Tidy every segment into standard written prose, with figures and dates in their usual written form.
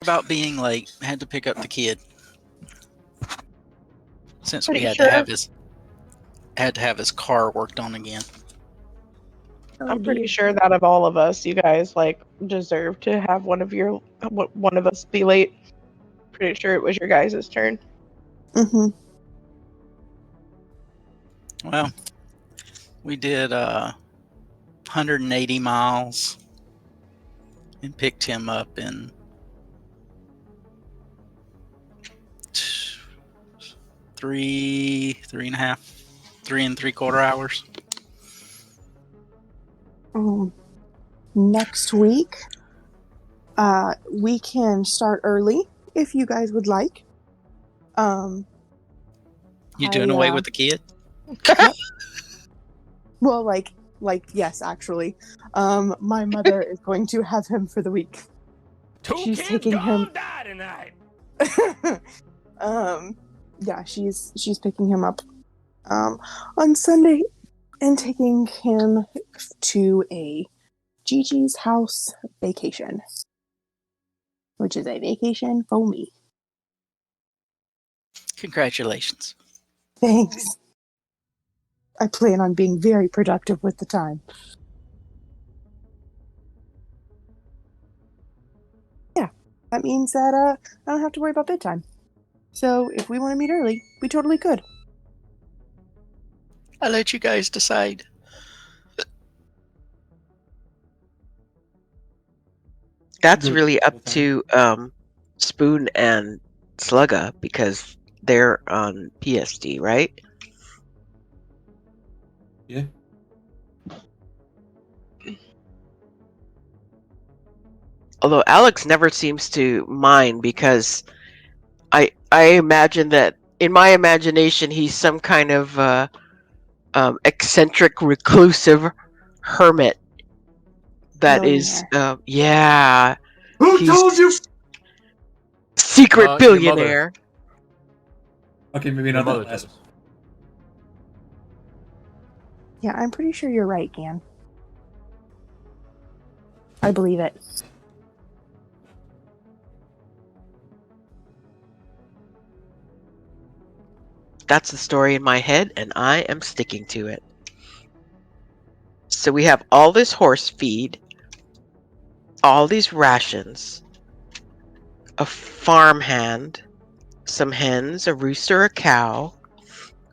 about being late. I had to pick up the kid. Since we Pretty had sure. to have his car worked on again. I'm pretty sure that of all of us, you guys like deserve to have one of us be late. Pretty sure it was your guys' turn. Mm-hmm. Well, we did 180 miles and picked him up in 3.75 hours. Next week, we can start early if you guys would like. You doing away with the kid? Yep. Well, like yes, actually. My mother is going to have him for the week. She's taking him. Die tonight. Yeah, she's picking him up on Sunday and taking him to a Gigi's house vacation, which is a vacation for me. Congratulations. Thanks. I plan on being very productive with the time. Yeah, that means that I don't have to worry about bedtime. So if we want to meet early, we totally could. I'll let you guys decide. That's really up to Spoon and Slugga because they're on PSD, right? Yeah. Although Alex never seems to mind because I imagine that in my imagination he's some kind of eccentric, reclusive hermit that is yeah. Who told you? Secret billionaire. Okay, maybe not that last. Yeah, I'm pretty sure you're right, Gan. I believe it. That's the story in my head, and I am sticking to it. So we have all this horse feed, all these rations, a farmhand, some hens, a rooster, a cow,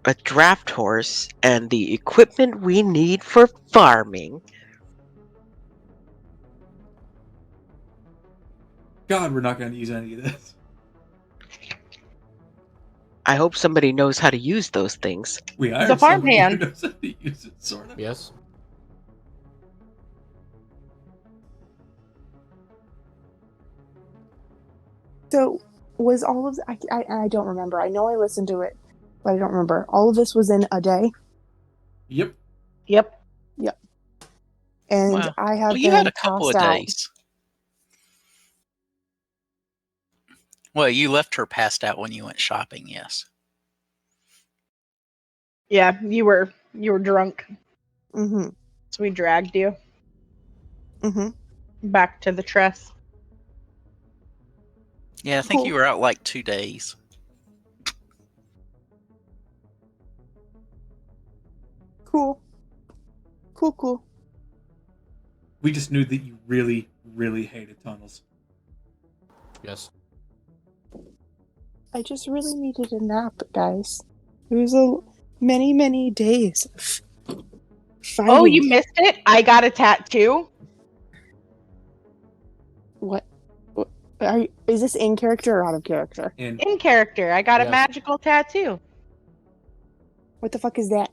a draft horse, and the equipment we need for farming. God, we're not going to use any of this. I hope somebody knows how to use those things. We hired the farmhand. Who knows how to use it, sort of. Yes. So, was all of I don't remember. I know I listened to it, but I don't remember. All of this was in a day? Yep. Yep. And Wow. I have you been had a couple of passed out. days. Well, you left her passed out when you went shopping, yes. Yeah, you were drunk. Mm-hmm. So we dragged you Mm-hmm. back to the tress. Yeah, I think Cool. you were out like 2 days. Cool. We just knew that you really, really hated tunnels. Yes. I just really needed a nap, guys. It was many days of fighting. Oh, you missed it? I got a tattoo. What? Is this in character or out of character? In character. I got a Yes. magical tattoo. What the fuck is that?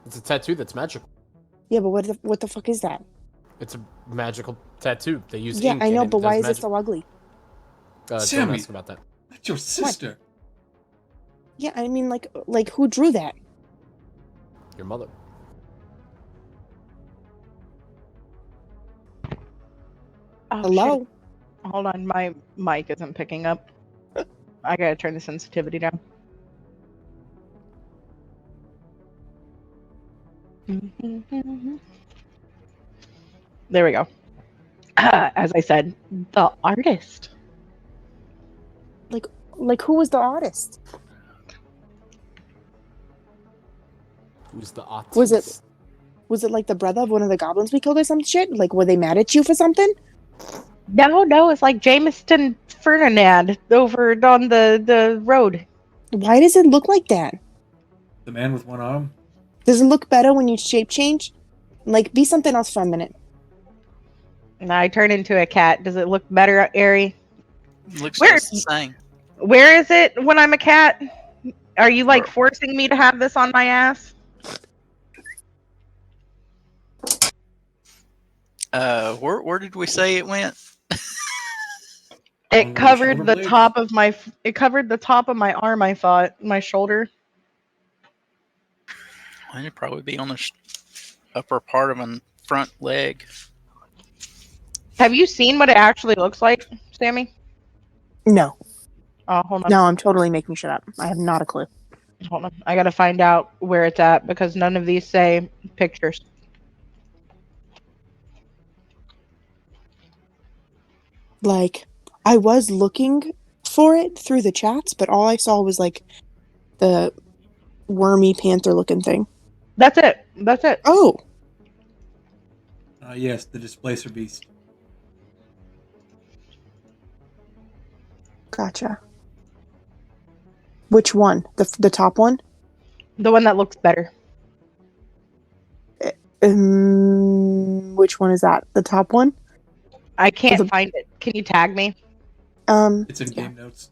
It's a tattoo that's magical. Yeah, but what the fuck is that? It's a magical tattoo. They use Yeah, ink I know, and but does why is it magic. so ugly? Don't Sammy. ask about that. That's your sister. Yeah, I mean, like who drew that? Your mother. Oh, Hello? shit. Hold on, my mic isn't picking up. I gotta turn the sensitivity down. There we go. As I said, the artist Like who was the artist? Who's the artist? Was it like the brother of one of the goblins we killed or some shit? Like, were they mad at you for something? No, it's like Jameson Ferdinand over on the road. Why does it look like that? The man with one arm. Does it look better when you shape change? Like, be something else for a minute. And I turn into a cat. Does it look better, Airee? Looks Where- just the same. Where is it when I'm a cat? Are you like forcing me to have this on my ass? Where did we say it went? It On the covered shoulder the blades? top of my. It covered the top of my arm. I thought my shoulder. Well, it'd probably be on the upper part of a front leg. Have you seen what it actually looks like, Sammy? No. Oh, hold on. No, I'm totally making shit up. I have not a clue. Hold on. I gotta find out where it's at because none of these say pictures. Like, I was looking for it through the chats, but all I saw was like the wormy panther looking thing. That's it. That's it. Oh, Yes, the displacer beast. gotcha. Which one? The top one? The one that looks better. Which one is that? The top one? I can't The- find it. Can you tag me? It's in yeah. game notes.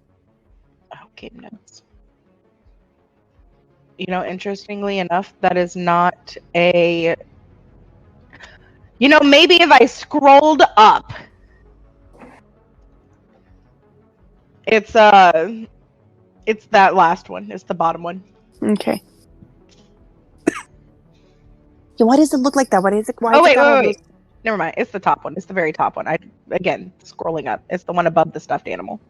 Oh, game notes. You know, interestingly enough, that is not a. You know, maybe if I scrolled up, it's that last one. It's the bottom one. Okay. Yeah, why does it look like that? Why is it? Why Oh is it wait, got all wait, wait. those- Never mind. It's the top one. It's the very top one. Again scrolling up. It's the one above the stuffed animal.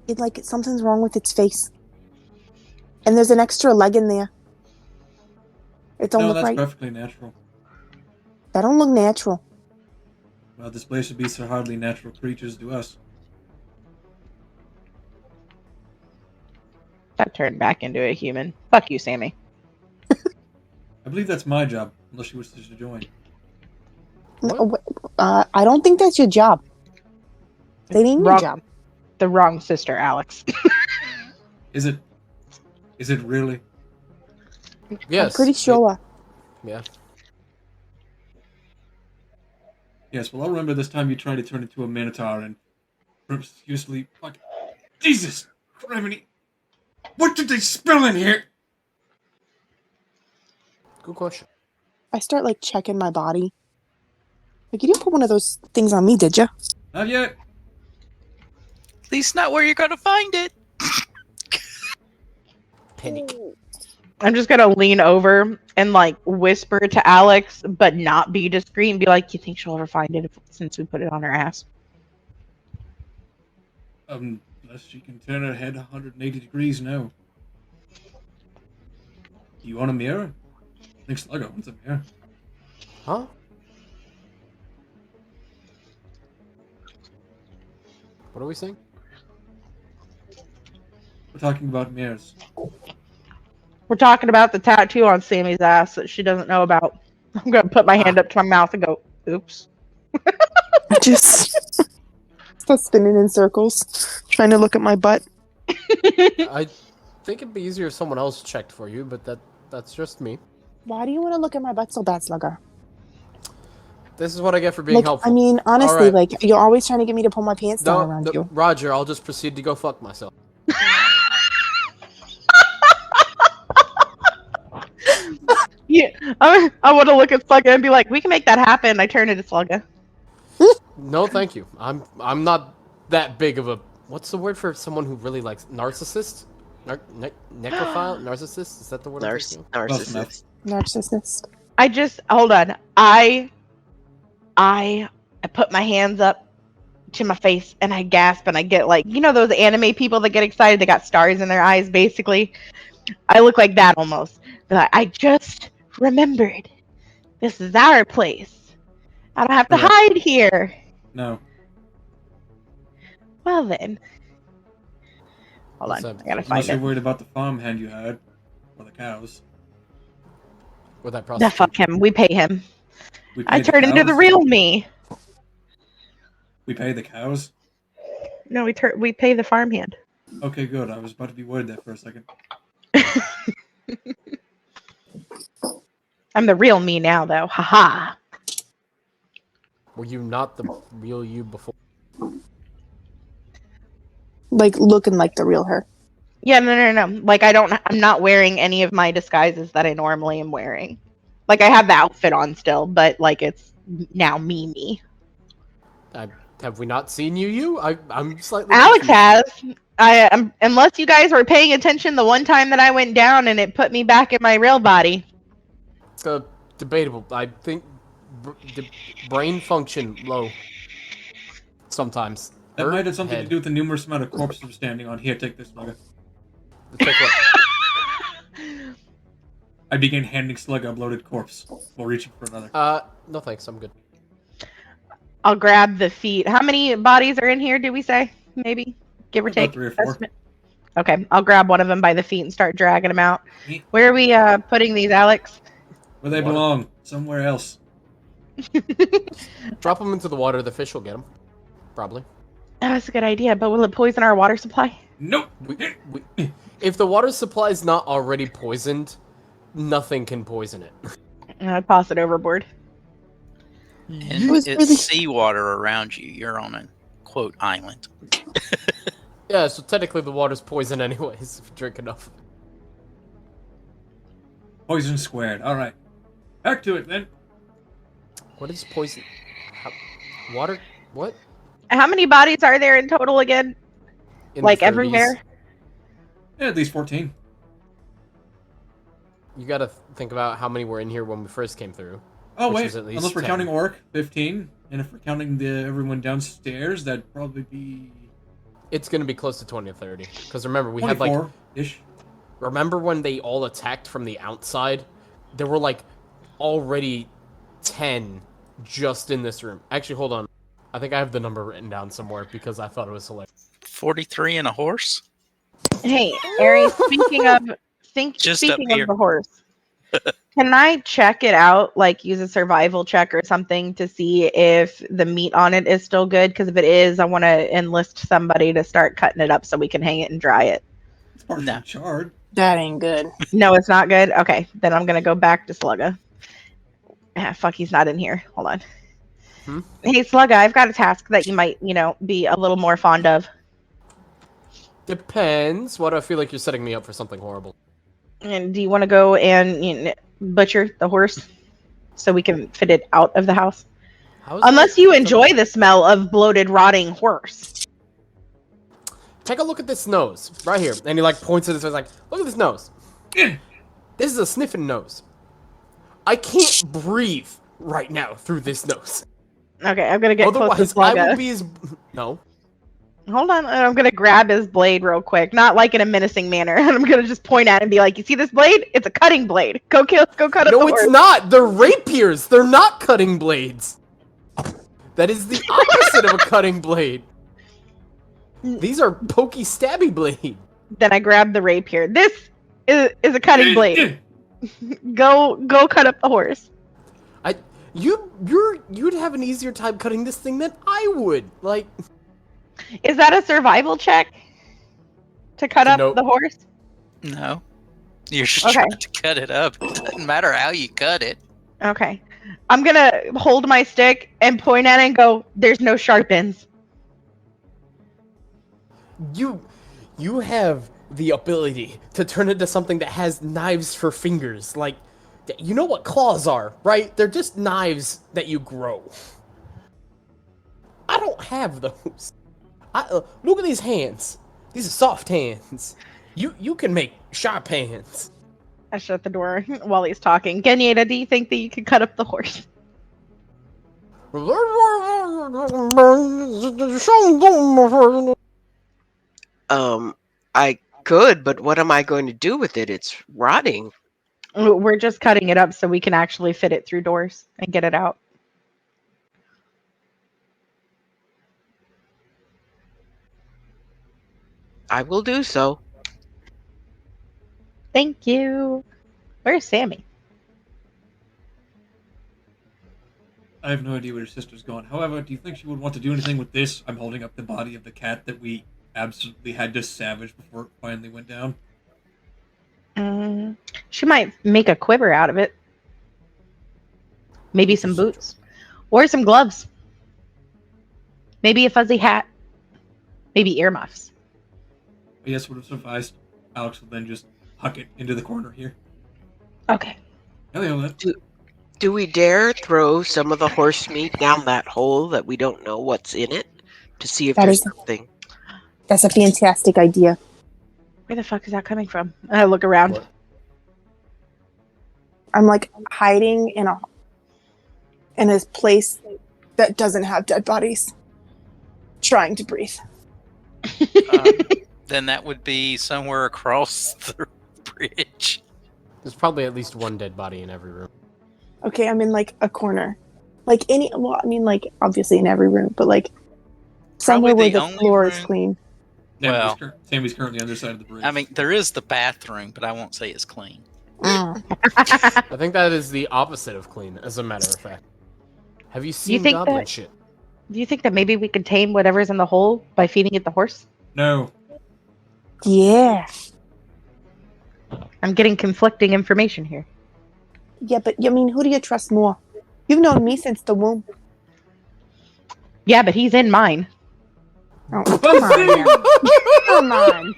It like something's wrong with its face. And there's an extra leg in there. It don't No, look that's right. perfectly natural. That don't look natural. Well, displacer beasts are hardly natural creatures to us. That turned back into a human. Fuck you, Sammy. I believe that's my job, unless she wishes to join. No, I don't think that's your job. They ain't your Wrong. job. The wrong sister, Alex. Is it? Is it really? Yes. I'm pretty sure. Yeah. Yes, well, I'll remember this time you tried to turn into a minotaur and promiscuously. Fuck. Jesus! Criminy! What did they spill in here? Good question. I start like checking my body. Like, you didn't put one of those things on me, did you? Not yet. At least not where you're gonna find it. Panic. I'm just gonna lean over and like whisper to Alex, but not be discreet and be like, "You think she'll ever find it since we put it on her ass?" Unless she can turn her head 180 degrees now. You want a mirror? I think Sluggo wants a mirror. Huh? What are we saying? We're talking about mirrors. We're talking about the tattoo on Sammy's ass that she doesn't know about. I'm gonna put my hand up to my mouth and go, "Oops." I just start spinning in circles, trying to look at my butt. I think it'd be easier if someone else checked for you, but that's just me. Why do you want to look at my butt so bad, Slugger? This is what I get for being Like, helpful. I mean, honestly, Alright. like, you're always trying to get me to pull my pants down around you. Roger, I'll just proceed to go fuck myself. Yeah, I want to look at Slugga and be like, "We can make that happen." I turn into Slugga. No, thank you. I'm not that big of a. What's the word for someone who really likes narcissist? Necrophile? Narcissist? Is that the word? I'm thinking? Narcissist. Narcissist. I just hold on. I put my hands up to my face and I gasp and I get like, you know those anime people that get excited, they got stars in their eyes basically. I look like that almost. But I just remembered. This is our place. I don't have to Correct. hide here. No. Well then. Hold What's on, up? I gotta Unless find you're it. worried about the farmhand you had, or the cows. With that No, prostitute. fuck him. We pay him. We I pay the turned into the cows. real me. We pay the cows. No, we pay the farmhand. Okay, good. I was about to be worried there for a second. I'm the real me now, though. Haha. Were you not the real you before? Like looking like the real her. Yeah, no. Like I'm not wearing any of my disguises that I normally am wearing. Like I have the outfit on still, but like it's now me. Have we not seen you? I'm slightly Alex confused. has. Unless you guys were paying attention the one time that I went down and it put me back in my real body. It's debatable. I think brain function low. Sometimes. That Her might have something head. to do with the numerous amount of corpses standing on here. Take this, Slugger. Take what? I began handing Slugger a bloated corpse while reaching for another. No thanks. I'm good. I'll grab the feet. How many bodies are in here, did we say? Maybe? Give or About take? 3 or 4. Estimate? Okay, I'll grab one of them by the feet and start dragging them out. Eh, Where are we putting these, Alex? Where they Water. belong. Somewhere else. Drop them into the water. The fish will get them. Probably. That's a good idea, but will it poison our water supply? Nope. If the water supply is not already poisoned, nothing can poison it. I'd toss it overboard. And was it's really- seawater around you. You're on a quote island. Yeah, so technically the water's poison anyways if you drink enough. Poison squared. Alright. Back to it then. What is poison? Water? What? How many bodies are there in total again? In Like the 30s? everywhere? Yeah, at least 14. You gotta think about how many were in here when we first came through. Oh, Which wait. is at least Unless we're 10. counting Orc, 15. And if we're counting everyone downstairs, that'd probably be It's gonna be close to 20 or 30. Because remember, we had like... 24-ish. Remember when they all attacked from the outside? There were like already 10 just in this room. Actually, hold on. I think I have the number written down somewhere because I thought it was hilarious. 43 and a horse? Hey, Airee, speaking of Just up speaking of here. the horse, can I check it out, like use a survival check or something to see if the meat on it is still good? Because if it is, I want to enlist somebody to start cutting it up so we can hang it and dry it. It's partially No. charred. That ain't good. No, it's not good? Okay, then I'm going to go back to Slugga. Ah, fuck, he's not in here. Hold on. Hmm? Hey, Slugga, I've got a task that you might, be a little more fond of. Depends. Why do I feel like you're setting me up for something horrible? And do you want to go and butcher the horse so we can fit it out of the house? How is Unless that you something- enjoy the smell of bloated, rotting horse. Take a look at this nose right here. And he like points at his face like, look at this nose. Eh. This is a sniffing nose. I can't breathe right now through this nose. Okay, I'm gonna get close to Otherwise, I Slugga. will be as... No. Hold on, I'm gonna grab his blade real quick, not like in a menacing manner. I'm gonna just point at it and be like, "You see this blade? It's a cutting blade. Go cut up the No, horse." it's not. They're rapiers. They're not cutting blades. That is the opposite of a cutting blade. These are pokey stabby blade. Then I grab the rapier. This is a cutting blade. Eh. Go cut up the horse. You'd have an easier time cutting this thing than I would. Like, Is that a survival check to cut up Nope. the horse? No. You're just Okay. trying to cut it up. It doesn't matter how you cut it. Okay. I'm gonna hold my stick and point at it and go, "There's no sharp ends." you have the ability to turn into something that has knives for fingers. Like, you know what claws are, right? They're just knives that you grow. I don't have those. Look at these hands. These are soft hands. You can make sharp hands. I shut the door while he's talking. Genieta, do you think that you could cut up the horse? I could, but what am I going to do with it? It's rotting. We're just cutting it up so we can actually fit it through doors and get it out. I will do so. Thank you. Where's Sammy? I have no idea where your sister's gone. However, do you think she would want to do anything with this? I'm holding up the body of the cat that we absolutely had to savage before it finally went down. She might make a quiver out of it. Maybe some boots. Or some gloves. Maybe a fuzzy hat. Maybe earmuffs. Yes, would have sufficed. Alex will then just huck it into the corner here. Okay. Do we dare throw some of the horse meat down that hole that we don't know what's in it to see if there's something? That's a fantastic idea. Where the fuck is that coming from? I look around. What? I'm like hiding in a place that doesn't have dead bodies, trying to breathe. Then that would be somewhere across the bridge. There's probably at least one dead body in every room. Okay, I'm in like a corner, like like obviously in every room, but like somewhere where the the only floor is room- clean. Well- Sammy's currently on the other side of the bridge. I mean, there is the bathroom, but I won't say it's clean. I think that is the opposite of clean, as a matter of fact. Have you seen think goblin that- shit? Do you think that maybe we could tame whatever's in the hole by feeding it the horse? No. Yeah, I'm getting conflicting information here. yeah, but I mean, who do you trust more? You've known me since the womb. Yeah, but he's in mine. Oh, come on, now. Come on.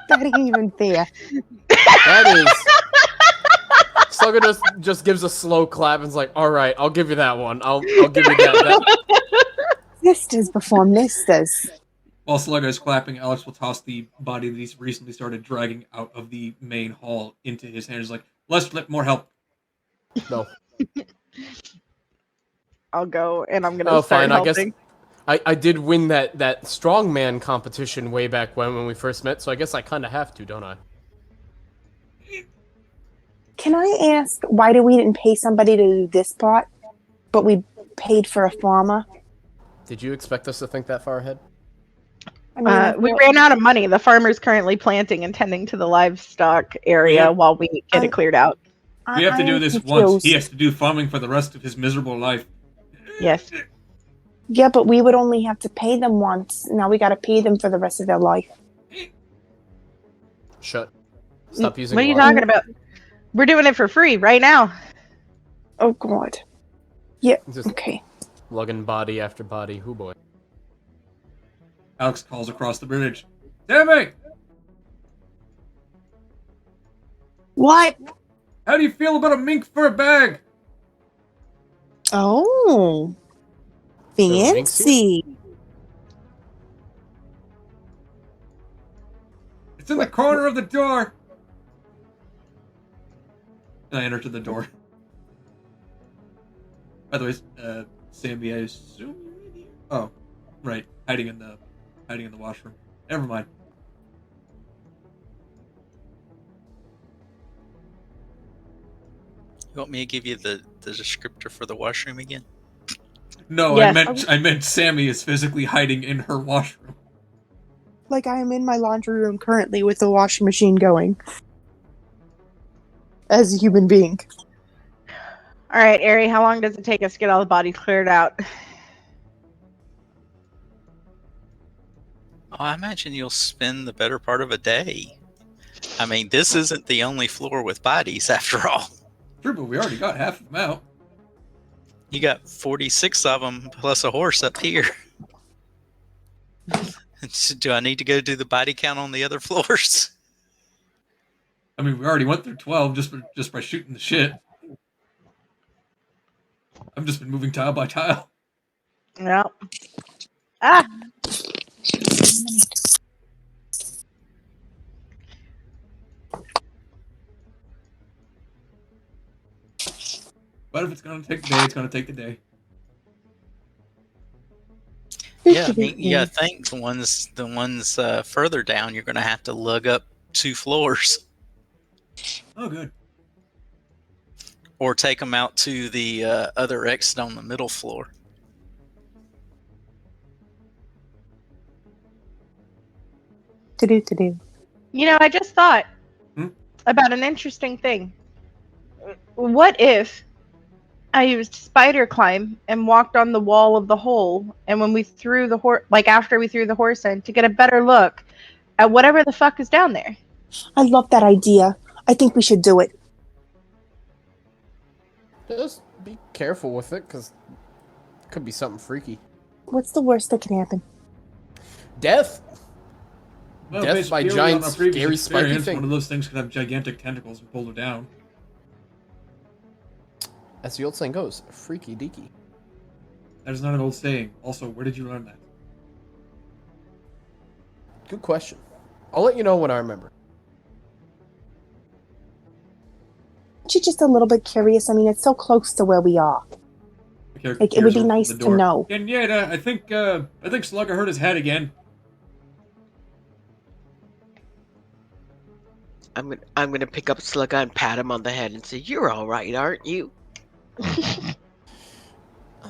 That ain't even fair. That is. Slugger just gives a slow clap and's like, "All right, I'll give you that one. I'll give you that." Sisters before misters. While Slugger is clapping, Alex will toss the body that he's recently started dragging out of the main hall into his hand. He's like, "Let's flip, more help." No. I'll go and I'm gonna Oh, start fine. helping. I guess I did win that strongman competition way back when we first met, so I guess I kind of have to, don't I? Can I ask why we didn't pay somebody to do this part, but we paid for a farmer? Did you expect us to think that far ahead? I mean, We ran out of money. The farmer's currently planting and tending to the livestock area Yeah. while we get it cleared out. We have to do this once. He has to do farming for the rest of his miserable life. Yes. Yeah, but we would only have to pay them once. Now we got to pay them for the rest of their life. Shut. Stop using. What are you logic. talking about? We're doing it for free right now. Oh God. Yeah. Just Okay. lugging body after body. Hoo boy. Alex calls across the bridge. Sammy! What? How do you feel about a mink fur bag? Oh. Fancy. It's in the corner of the door. And I enter to the door. By the way, Sammy, I assume you're in here? Oh, right. Hiding in the washroom. Never mind. You want me to give you the descriptor for the washroom again? No, Yes. I meant Sammy is physically hiding in her washroom. Like I am in my laundry room currently with the washing machine going. As a human being. All right, Airee, how long does it take us to get all the bodies cleared out? Oh, I imagine you'll spend the better part of a day. I mean, this isn't the only floor with bodies, after all. True, but we already got half of them out. You got 46 of them plus a horse up here. Do I need to go do the body count on the other floors? I mean, we already went through 12 just by shooting the shit. I've just been moving tile by tile. Yeah. Ah! But if it's gonna take the day, it's gonna take the day. Yeah, I mean, yeah. I think the ones further down, you're going to have to lug up 2 floors, Oh, good. or take them out to the other exit on the middle floor. To-do. I just thought Hmm? about an interesting thing. What if I used spider climb and walked on the wall of the hole, and when we threw the horse, like after we threw the horse in, to get a better look at whatever the fuck is down there? I love that idea. I think we should do it. Just be careful with it, because it could be something freaky. What's the worst that can happen? Death! Well, Death based by purely giant, on our previous scary, spiky experience, thing. one of those things could have gigantic tentacles and pull her down. As the old saying goes, freaky deaky. That is not an old saying. Also, where did you learn that? Good question. I'll let you know when I remember. Aren't you just a little bit curious? I mean, it's so close to where we are. Like, it would be nice to know. And yeah, I think Slugger hurt his head again. I'm gonna pick up Slugger and pat him on the head and say, "You're all right, aren't you?" I'm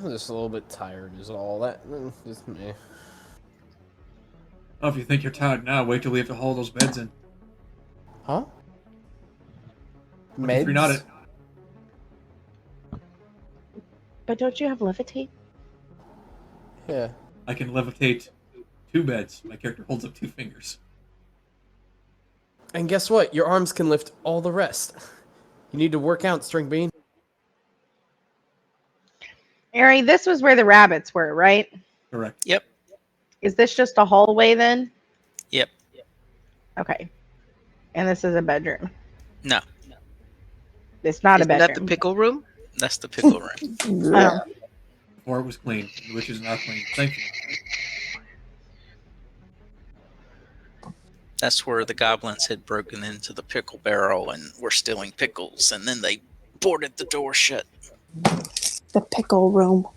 just a little bit tired, is all that. Just me. Oh, if you think you're tired now, wait till we have to haul those beds in. Huh? Look, if you're not Meds? But don't you have levitate? Yeah. I can levitate 2 beds. My character holds up 2 fingers. And guess what? Your arms can lift all the rest. You need to work out, String Bean. Airee, this was where the rabbits were, right? Correct. Yep. Is this just a hallway then? Yep. Okay. And this is a bedroom. No, It's not Isn't a that bedroom. the pickle room? that's the pickle room. Oh. Before it was clean, which is not clean. Thank you. That's where the goblins had broken into the pickle barrel and were stealing pickles, and then they boarded the door shut. The pickle room.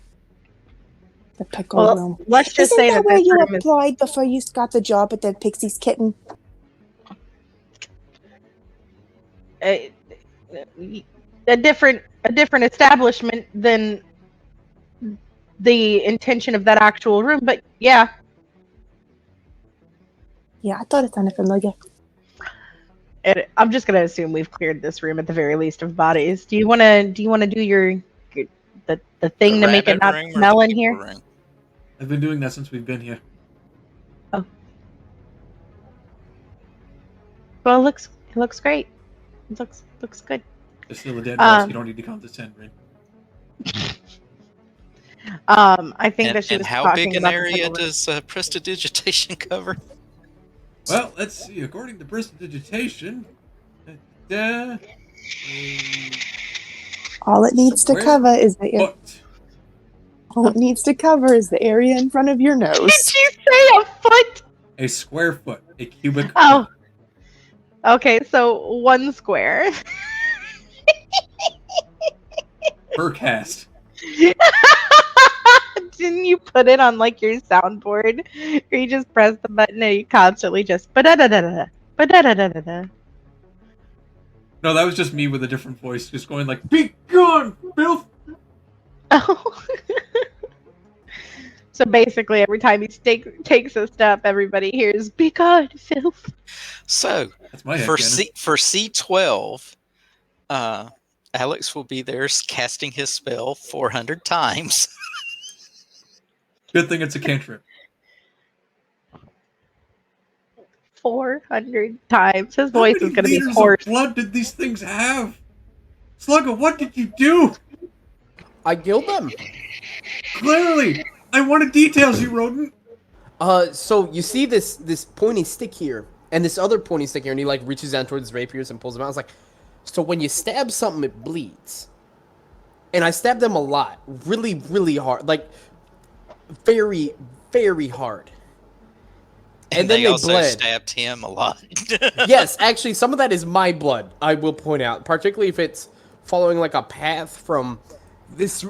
The pickle Well, room. let's just Isn't say that that where this you room is applied before you got the job at the Pixie's Kitten? a different establishment than the intention of that actual room, but yeah. Yeah, I thought it sounded familiar. I'm just gonna assume we've cleared this room at the very least of bodies. Do you wanna do your the thing The to make it rabbit not room or smell the in pickle here? room? I've been doing that since we've been here. Well, it looks great. It looks good. There's still a dead boss. You don't need to condescend, Rin. I think that she And was how talking big an about the area pickle room. does prestidigitation cover? Well, let's see. According to prestidigitation, uh, All it needs to Where? cover is the foot. all it needs to cover is the area in front of your Did nose. you say a foot? A square foot. A cubic Oh. foot. Okay, so 1 square. Per cast. Didn't you put it on like your soundboard? Or you just press the button and you constantly just ba-da-da-da-da-da, ba-da-da-da-da-da. No, that was just me with a different voice, just going like, "Be gone, filth!" Oh. So basically, every time he takes a step, everybody hears "Be God, filth." So That's my for headcanon. for C12, Alex will be there casting his spell 400 times. Good thing it's a cantrip. 400 times. His How voice many is going to be liters hoarse. of blood did these things have? Slugger, what did you do? I killed them. Clearly! I wanted details, you rodent! So you see this pointy stick here, and this other pointy stick here, and he like reaches down towards his rapiers and pulls them out. It's like, so when you stab something, it bleeds. And I stabbed them a lot, really, really hard, like very, very hard. And then they also stabbed him a lot. Yes, actually, some of that is my blood. I will point out, particularly if it's following like a path from this.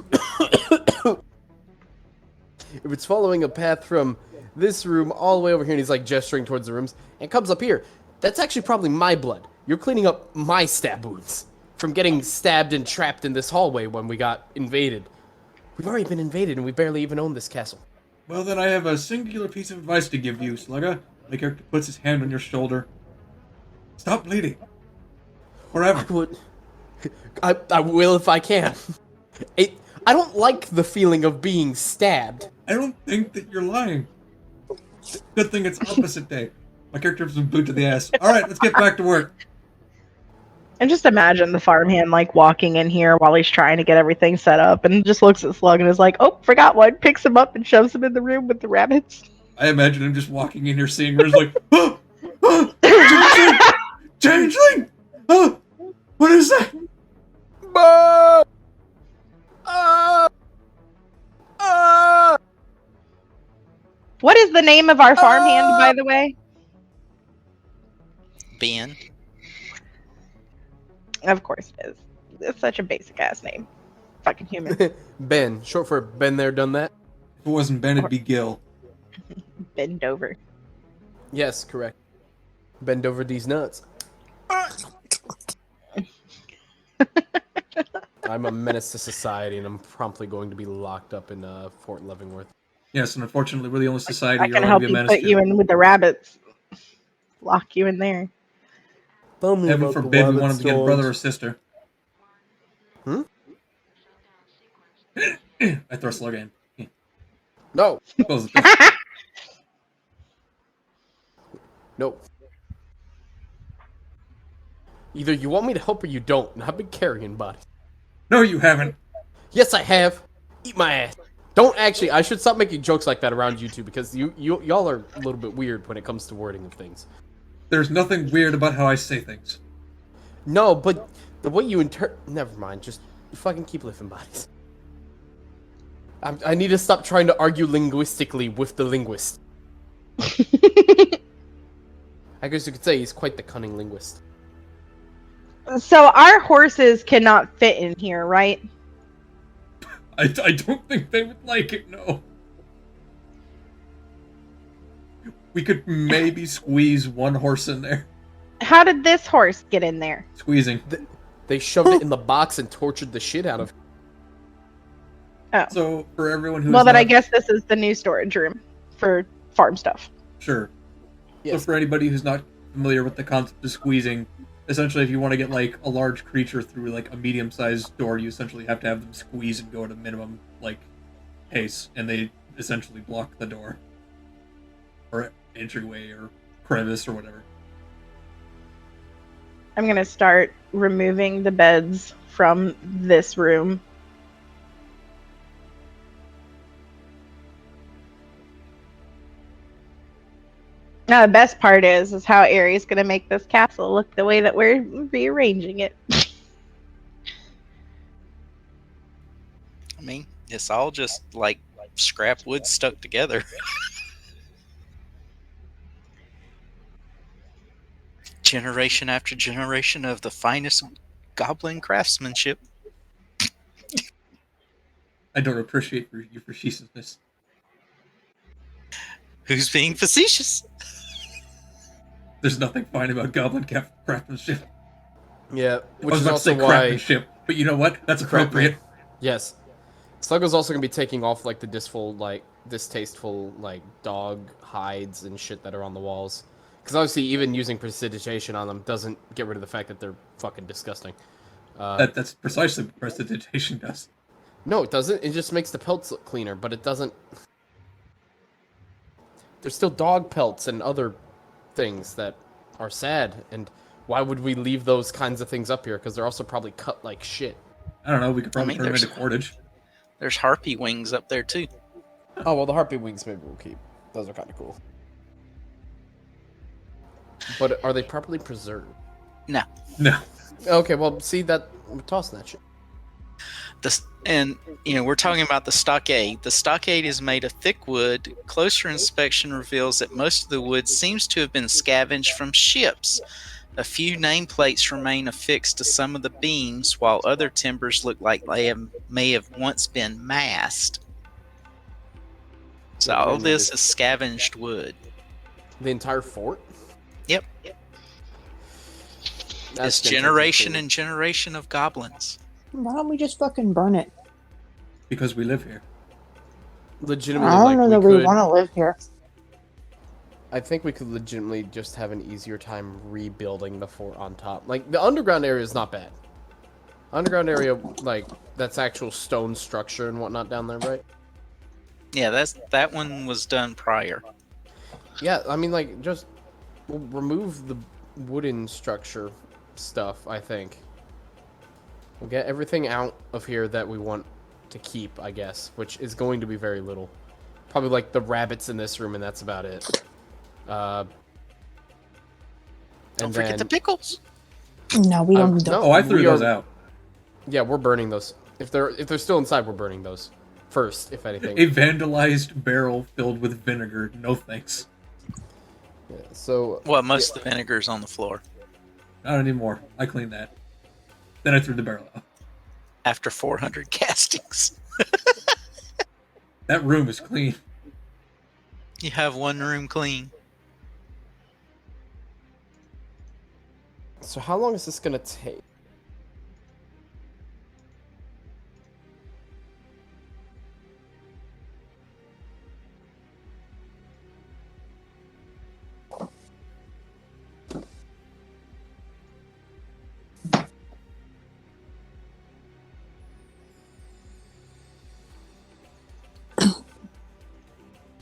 If it's following a path from this room all the way over here, and he's like gesturing towards the rooms, and comes up here, that's actually probably my blood. You're cleaning up my stab wounds from getting stabbed and trapped in this hallway when we got invaded. We've already been invaded, and we barely even own this castle. Well, then I have a singular piece of advice to give you, Slugger. My character puts his hand on your shoulder. Stop bleeding. Forever. I will if I can. I don't like the feeling of being stabbed. I don't think that you're lying. Good thing it's opposite day. My character has been booed to the ass. Alright, let's get back to work. And just imagine the farmhand like walking in here while he's trying to get everything set up and just looks at Slug and is like, oh, forgot one, picks him up and shoves him in the room with the rabbits. I imagine him just walking in here seeing her, like, oh, oh, changeling! Oh, what is that? What is the name of our farmhand, by the way? Ben. Of course it is. It's such a basic ass name. Fucking human. Ben, short for been there, done that. If it wasn't Ben, it'd be Gil. Bend over. Yes, correct. Bend over these nuts. I'm a menace to society, and I'm promptly going to be locked up in Fort Leavenworth. Yes, and unfortunately, we're the only society I you're can allowed help to be a you menace put you to. in with the rabbits. Lock you in there. Heaven forbid we want him to get a brother or sister. Hmm? I throw Slug in. No. Close the door. No. Either you want me to help or you don't, and I've been carrying bodies. No, you haven't. Yes, I have. Eat my ass. Don't actually. I should stop making jokes like that around you two because y'all are a little bit weird when it comes to wording of things. There's nothing weird about how I say things. No, but the way you never mind. Just fucking keep lifting bodies. I need to stop trying to argue linguistically with the linguist. I guess you could say he's quite the cunning linguist. So our horses cannot fit in here, right? I don't think they would like it, no. We could maybe squeeze one horse in there. How did this horse get in there? Squeezing. They shoved it in the box and tortured the shit out of it. Oh. So, for everyone who's Well, then not... I guess this is the new storage room for farm stuff. Sure. Yes. So for anybody who's not familiar with the concept of squeezing, essentially if you want to get like a large creature through like a medium-sized door, you essentially have to have them squeeze and go at a minimum like pace, and they essentially block the door. Or entryway or crevice or whatever. I'm gonna start removing the beds from this room. Now the best part is how Aree's gonna make this castle look the way that we're rearranging it. I mean, it's all just like scrap wood stuck together. Generation after generation of the finest goblin craftsmanship. I don't appreciate your facetiousness. Who's being facetious? There's nothing fine about goblin craftsmanship. Yeah, I which was is about to also say why. craftsmanship, but you know what? That's appropriate. Yes, Sluggo's also gonna be taking off like the distasteful like dog hides and shit that are on the walls. Because obviously, even using prestidigitation on them doesn't get rid of the fact that they're fucking disgusting. That's precisely what prestidigitation does. No, it doesn't. It just makes the pelts look cleaner, but it doesn't. There's still dog pelts and other things that are sad, and why would we leave those kinds of things up here? Because they're also probably cut like shit. I don't know, we could probably I mean, turn them there's- into cordage. There's harpy wings up there too. Oh, well, the harpy wings maybe we'll keep. Those are kind of cool. But are they properly preserved? No. No. Okay, well, see that we're tossing that shit. And we're talking about the stockade. The stockade is made of thick wood. Closer inspection reveals that most of the wood seems to have been scavenged from ships. A few nameplates remain affixed to some of the beams, while other timbers look like they may have once been massed. So all this is scavenged wood. The entire fort? Yep. It's generation and generation of goblins. Why don't we just fucking burn it? Because we live here. Legitimately, I don't like, know that we want to live here. I think we could legitimately just have an easier time rebuilding the fort on top. Like, the underground area is not bad. Underground area, like, that's actual stone structure and whatnot down there, right? Yeah, that one was done prior. Yeah, I mean, like, just remove the wooden structure stuff, I think. We'll get everything out of here that we want to keep, I guess, which is going to be very little. Probably, like, the rabbits in this room, and that's about it. Don't And forget the then, pickles. No, we don't. no, Oh, I threw we those are- out. Yeah, we're burning those. If they're still inside, we're burning those first, if anything. A vandalized barrel filled with vinegar. No thanks. Yeah, so Well, most of the vinegar's on the floor Not anymore. I cleaned that. Then I threw the barrel out. after 400 castings. That room is clean. You have one room clean. So how long is this gonna take?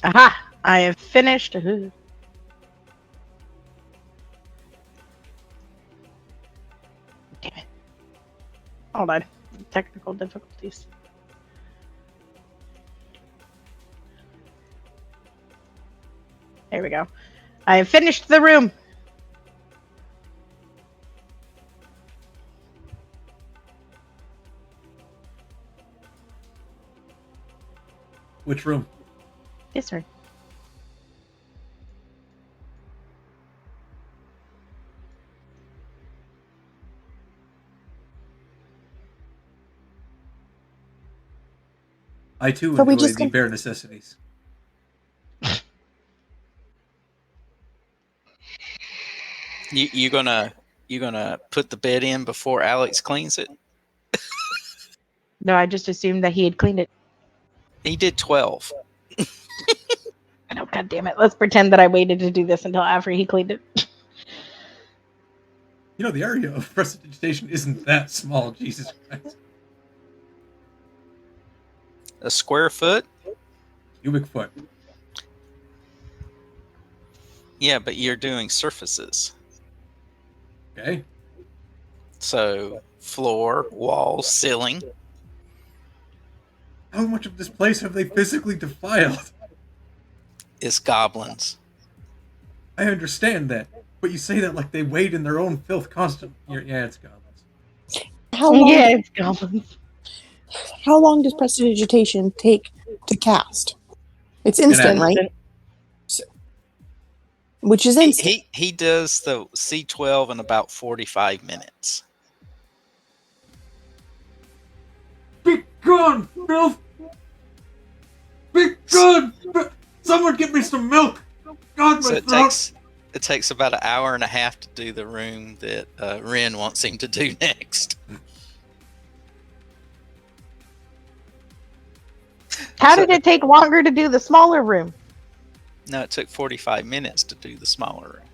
Aha! I have finished. Damn it. Hold on. Technical difficulties. There we go. I have finished the room. Which room? This room. I too So we enjoy just the can- bare necessities. You gonna put the bed in before Alex cleans it? No, I just assumed that he had cleaned it. He did 12. No, God damn it. Let's pretend that I waited to do this until after he cleaned it. You know, the area of prestidigitation isn't that small, Jesus Christ. A square foot? Cubic foot. Yeah, but you're doing surfaces. Okay? So floor, walls, ceiling. How much of this place have they physically defiled? Is goblins. I understand that, but you say that like they wade in their own filth constantly. Yeah, it's goblins. How long? Yeah, it's goblins. How long does prestidigitation take to cast? It's instant, hour. right? Which is He, instant. he does the C12 in about 45 minutes. Be gone, filth! Be gone! Someone get me some milk! God, So my it throat! takes about an hour and a half to do the room that Ren wants him to do next. How So- did it take longer to do the smaller room? No, it took 45 minutes to do the smaller room.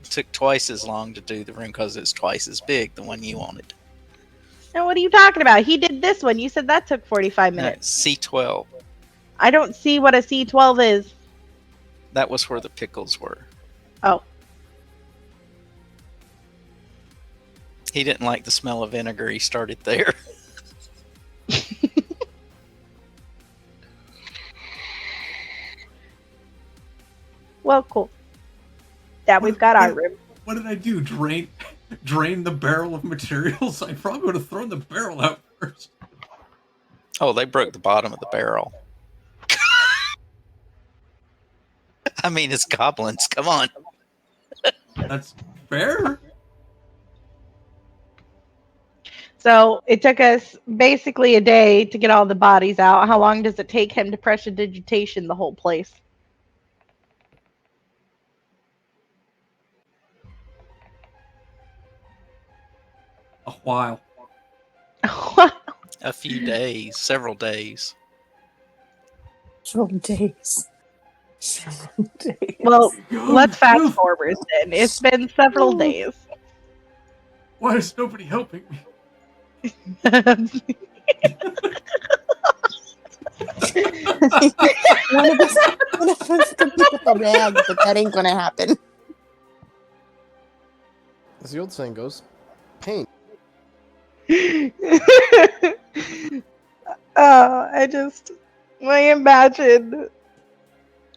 It took twice as long to do the room because it's twice as big, the one you wanted. Now, what are you talking about? He did this one. You said that took 45 No, minutes. C12. I don't see what a C12 is. That was where the pickles were. Oh. He didn't like the smell of vinegar. He started there. Well, cool. Now we've got our room. What did I do? Drain the barrel of materials? I probably would have thrown the barrel out first. Oh, they broke the bottom of the barrel. I mean, it's goblins. Come on. That's fair. So it took us basically a day to get all the bodies out. How long does it take him to prestidigitation the whole place? A while. A few days, several days. Several days. Several days. Well, let's fast Move. forward then. It's been several days. Why is nobody helping me? One of us can pick up a rag, but that ain't gonna happen. As the old saying goes, pain. I imagine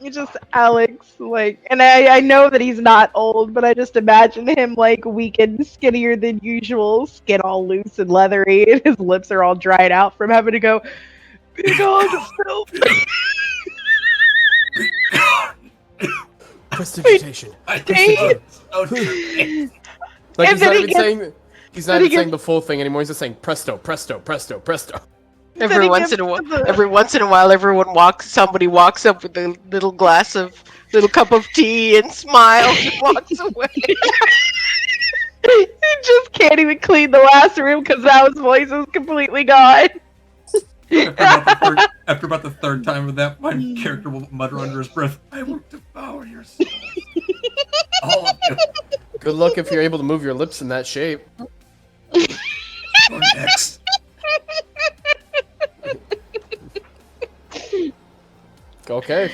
just Alex, like, and I know that he's not old, but I just imagine him, like, weak and skinnier than usual, skin all loose and leathery, and his lips are all dried out from having to go, big on yourself. Prestidigitation. Dang. Like And he's then not he even gets- saying he's not then he even saying gets- the full thing anymore. He's just saying presto, presto, presto, presto. Then he gets to the- somebody walks up with a little cup of tea and smiles and walks away. He just can't even clean the last room because now his voice is completely gone. After about the third time of that, my character will mutter under his breath, "I will devour your soul." All of you. Good luck if you're able to move your lips in that shape. You're next. Okay,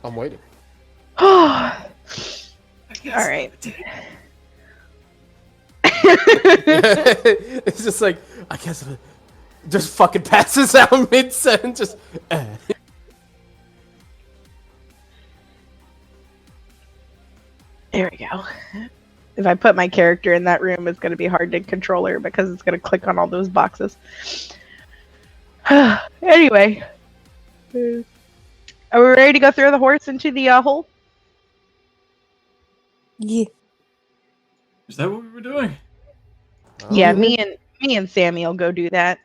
I'm waiting. All All right. It's just like I guess just fucking passes out mid sentence. Just There we go. If I put my character in that room, it's going to be hard to control her because it's going to click on all those boxes. Anyway. Are we ready to go throw the horse into the hole? Yeah. Is that what we were doing? Yeah, me and Sammy will go do that.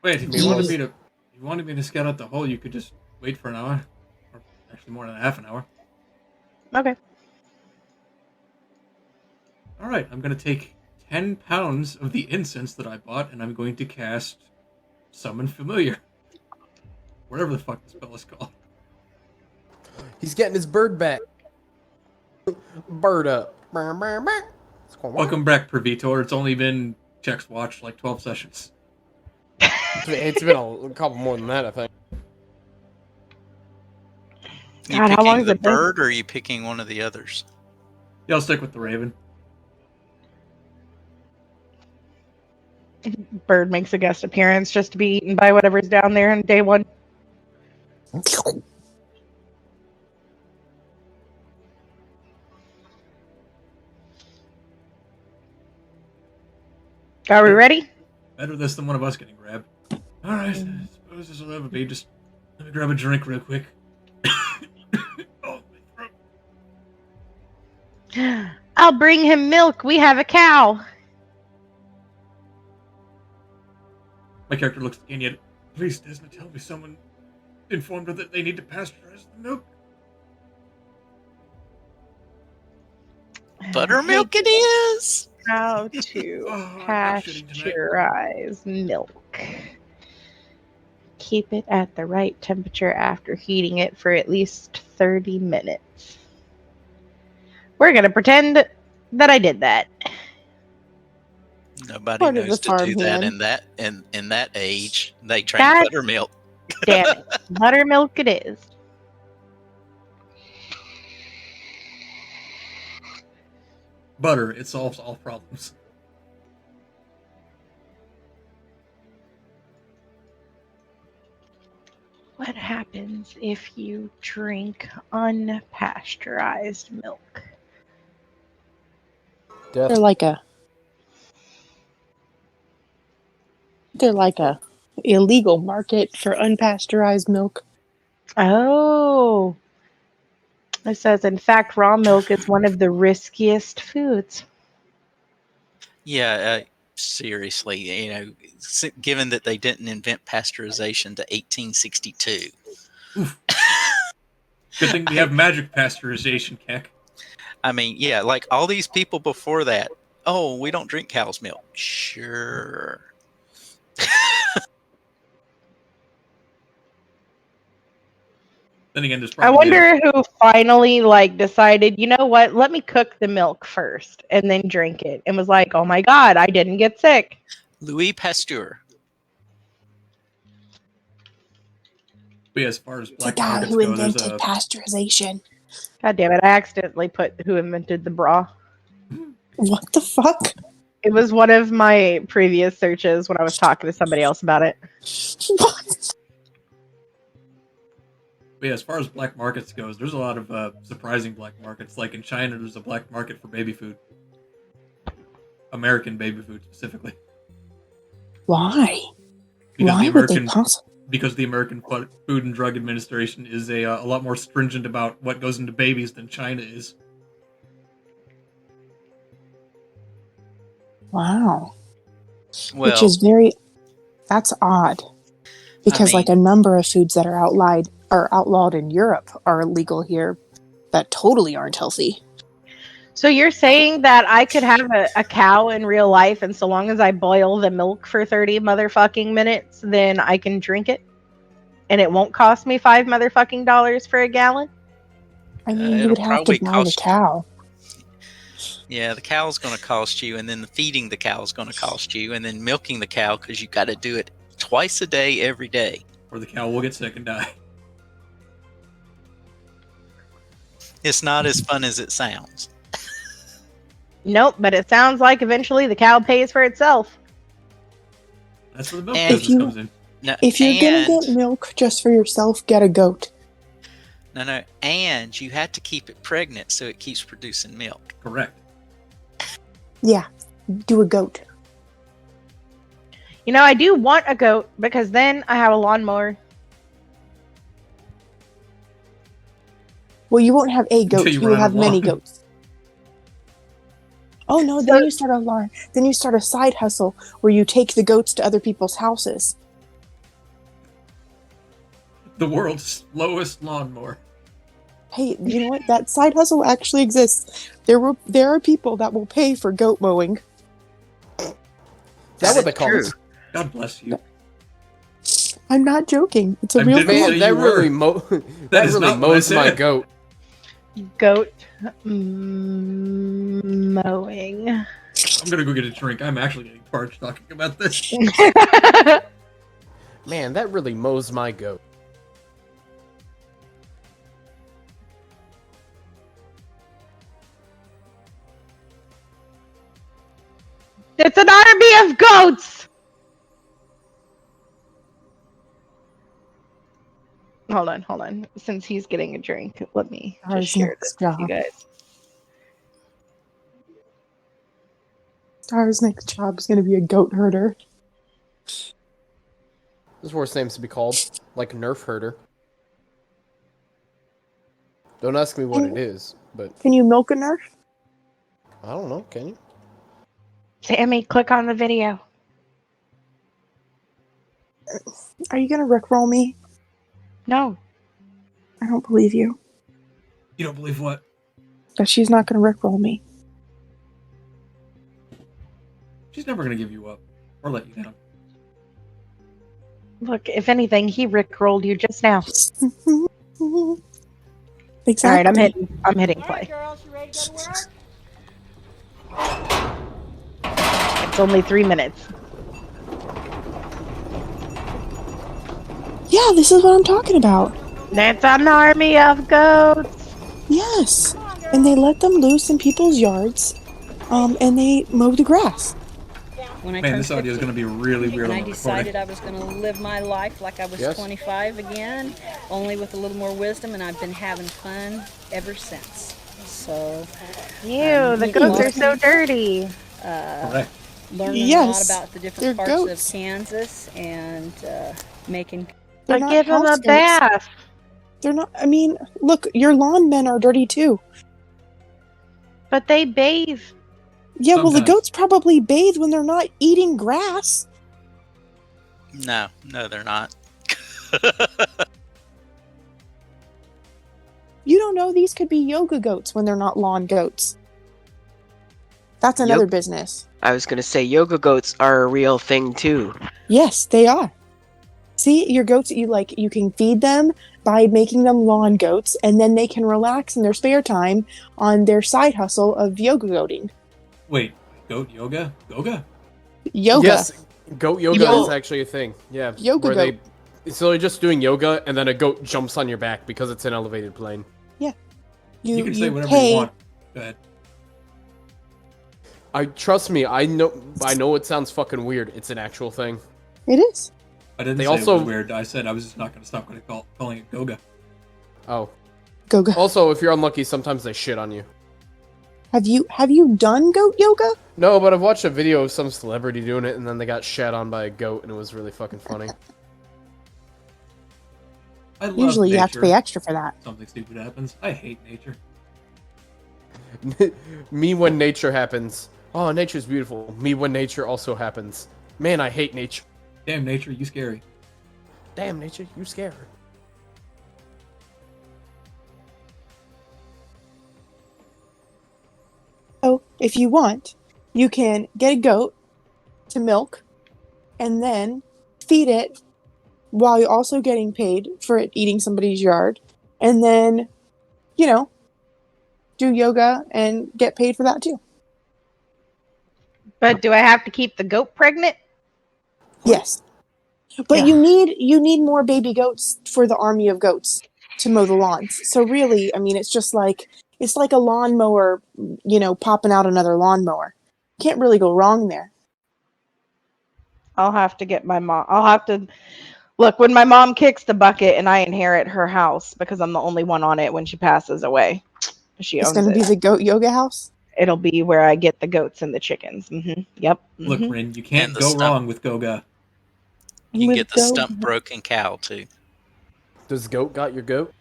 Wait, if Yes. you wanted me to scout out the hole, you could just wait for an hour. Or actually more than half an hour. Okay. Alright, I'm gonna take 10 pounds of the incense that I bought, and I'm going to cast Summon Familiar. Whatever the fuck the spell is called. he's getting his bird back. Bird up. Brr, brr, brr. It's going Welcome back, Pravitor. It's only been, checks watch, like 12 sessions. It's been a couple more than that, I think. You God, how picking long has the it been? bird, or are you picking one of the others? Yeah, I'll stick with the Raven. Bird makes a guest appearance just to be eaten by whatever's down there on day one. Are we ready? Better this than one of us getting grabbed. Alright, I suppose this will have a be. Just let me grab a drink real quick. Oh, my throat. I'll bring him milk. We have a cow. My character looks again yet. Please, Desna, tell me someone informed her that they need to pasteurize the milk. Buttermilk it is. How to Oh, I'm not shitting tonight. pasteurize milk. Keep it at the right temperature after heating it for at least 30 minutes. We're going to pretend that I did that. Nobody Part of knows the to do that farmhand. in that age. They drink That's- buttermilk. Damn it. Buttermilk it is. Butter, it solves all problems. What happens if you drink unpasteurized milk? They're Death. like a illegal market for unpasteurized milk. Oh. It says, in fact, raw milk is one of the riskiest foods. Yeah, seriously, given that they didn't invent pasteurization to 1862. Good thing we have magic pasteurization, Keck. I mean, yeah, like all these people before that. Oh, we don't drink cow's milk. Sure. Then again, there's I probably wonder who finally like decided, you know what, let me cook the milk first and then drink it, and was like, oh my god, I didn't get sick. Louis Pasteur. But yeah, as far as The black guy markets who go, there's invented a pasteurization. God damn it, I accidentally put who invented the bra. What the fuck? It was one of my previous searches when I was talking to somebody else about it. What? But yeah, as far as black markets goes, there's a lot of surprising black markets. Like in China, there's a black market for baby food. American baby food, specifically. Why? Because Why the would they American possibly? because the American Food and Drug Administration is a lot more stringent about what goes into babies than China is. Wow. Well, Which is that's odd. Because like a number of foods that are outlawed in Europe are legal here that totally aren't healthy. So you're saying that I could have a cow in real life, and so long as I boil the milk for 30 motherfucking minutes, then I can drink it? And it won't cost me $5 motherfucking dollars for a gallon? I mean, you it'll would have to probably buy the cost you. cow. Yeah, the cow's going to cost you, and then the feeding the cow is going to cost you, and then milking the cow because you got to do it twice a day, every day. Or the cow will get sick and die. It's not as fun as it sounds. Nope, but it sounds like eventually the cow pays for itself. That's where the milk And- business comes in. No, If you're gonna and- get milk just for yourself, get a goat. No, and you have to keep it pregnant so it keeps producing milk. Correct. Yeah, do a goat. You know, I do want a goat because then I have a lawnmower. Well, you won't have a goat. Until you You will run out have of many lawn. goats. Oh no! Then you start a lawn. Then you start a side hustle where you take the goats to other people's houses. The world's slowest lawnmower. Hey, you know what? That side hustle actually exists. There are people that will pay for goat mowing. Is that what they call True. it? God bless you. I'm not joking. It's a I real didn't thing. say Man, that you really were. that is really not what I mows my said. goat. Goat mowing. I'm gonna go get a drink. I'm actually getting parched talking about this. Man, that really mows my goat. It's an army of goats! Hold on. Since he's getting a drink, let me Ours just share next this with you job. guys. Star's next job is going to be a goat herder. This is worse names to be called, like Nerf Herder. Don't ask me what it is, but Can you milk a Nerf? I don't know. Can you? Sammy, click on the video. Are you going to rickroll me? No. I don't believe you. You don't believe what? That she's not going to rickroll me. She's never gonna give you up or let you down. Look, if anything, he rickrolled you just now. Exactly. All right, I'm hitting play. Girls, you ready to go to work? It's only 3 minutes. Yeah, this is what I'm talking about. That's an army of goats. Yes. And they let them loose in people's yards, and they mow the grass. When I Man, turned this audio is 50, gonna be really weird and on I the decided recording. I was going to live my life like I was Yes. 25 again, only with a little more wisdom, and I've been having fun ever since. So, Ew, the goats are so dirty. Correct. learning Yes, a lot about the they're different parts goats. of Kansas and making. They're But not give them house a goats. bath. They're not. I mean, look, your lawn men are dirty too. But they bathe. Yeah, well, the Sometimes. goats probably bathe when they're not eating grass. No, they're not. You don't know, these could be yoga goats when they're not lawn goats. That's another Yep. business. I was gonna say yoga goats are a real thing too. Yes, they are. See, your goats, you can feed them, by making them lawn goats, and then they can relax in their spare time on their side hustle of yoga goating. Wait, goat yoga? Goga? Yoga. Yes, goat yoga Yo- is actually a thing. Yeah, Yoga where goat. so they're just doing yoga, and then a goat jumps on your back because it's an elevated plane. You can say you whatever pay. you want. Go ahead. Trust me, I know it sounds fucking weird. It's an actual thing. It is. I didn't They say also- it was weird. I said I was just not going to stop calling it Goga. Oh, Goga. also, if you're unlucky, sometimes they shit on you. Have you done goat yoga? No, but I've watched a video of some celebrity doing it, and then they got shat on by a goat, and it was really fucking funny. I love Usually you have to nature. pay extra for that. Something stupid happens. I hate nature. Me when nature happens. Oh, nature's beautiful. Me when nature also happens. Man, I hate nature. Damn nature, you scary. Damn, nature, you scare. So, if you want, you can get a goat to milk and then feed it while you're also getting paid for it eating somebody's yard. And then, do yoga and get paid for that too. But do I have to keep the goat pregnant? Yes. But Yeah. you need more baby goats for the army of goats to mow the lawns. So really, I mean, it's like a lawnmower, popping out another lawnmower. Can't really go wrong there. I'll have to get my mom. I'll have to look when my mom kicks the bucket and I inherit her house because I'm the only one on it when she passes away. She It's owns going to be it. the goat yoga house. It'll be where I get the goats and the chickens. Yep. Look, Rin, you can't And the go stump. wrong with Goga. You can With get the goat- stump broken cow too. Does goat got your goat?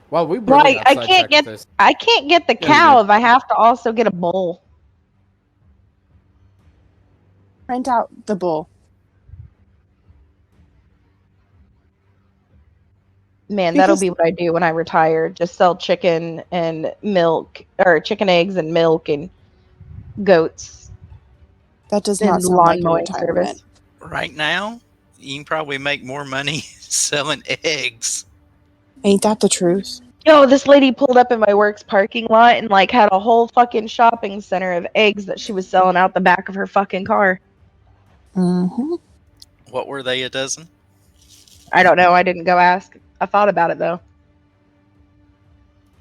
Wow, we really Right, got I can't sidetracked get with this. I can't get the Yeah, you cow do. if I have to also get a bull. Rent out the bull. Man, that'll Because- be what I do when I retire. Just sell chicken and milk, or chicken eggs and milk and goats That does and not sound lawn like a mowing retirement. service. Right now, you can probably make more money selling eggs. Ain't that the truth? Yo, this lady pulled up in my work's parking lot and like had a whole fucking shopping center of eggs that she was selling out the back of her fucking car. Mm-hmm. What were they a dozen? I don't know. I didn't go ask. I thought about it though.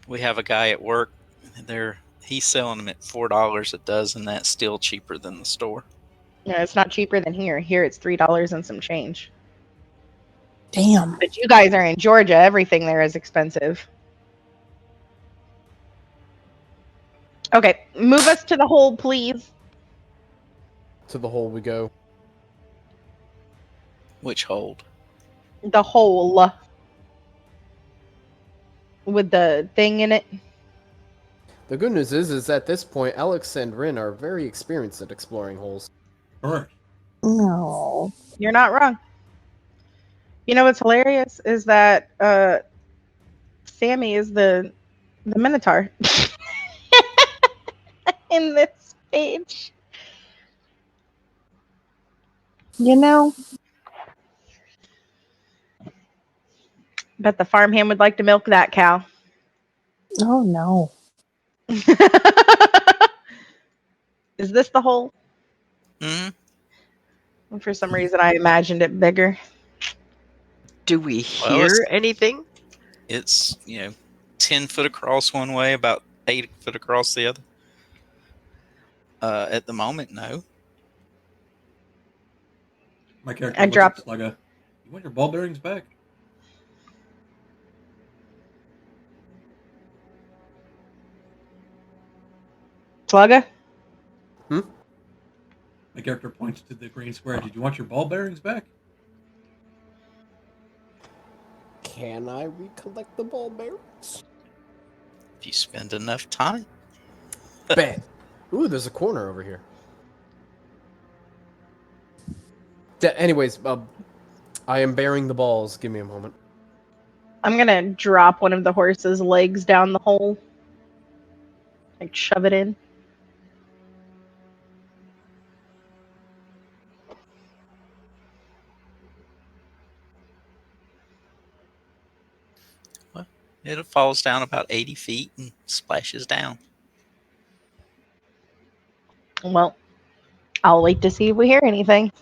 We have a guy at work. He's selling them at $4 a dozen. That's still cheaper than the store. No, it's not cheaper than here. Here it's $3 and some change. Damn. But you guys are in Georgia. Everything there is expensive. Okay, move us to the hole, please. To the hole we go. Which hold? The hole with the thing in it. The good news is at this point, Alex and Rin are very experienced at exploring holes. Correct. No. You're not wrong. You know what's hilarious is that Sammy is the Minotaur in this page. You know, Bet the farmhand would like to milk that cow. oh no. Is this the hole? Hmm. For some reason, I imagined it bigger. Do we Well, hear anything? It's 10 foot across one way, about 8 foot across the other. At the moment, no. My character I looks dropped- at Slugga. You want your ball bearings back? Slugga? My character points to the green square. Did you want your ball bearings back? Can I recollect the ball bearings? If you spend enough time. Bet. Ooh, there's a corner over here. Anyways, I am bearing the balls. Give me a moment. I'm gonna drop one of the horse's legs down the hole. Like shove it in. It falls down about 80 feet and splashes down. Well, I'll wait to see if we hear anything.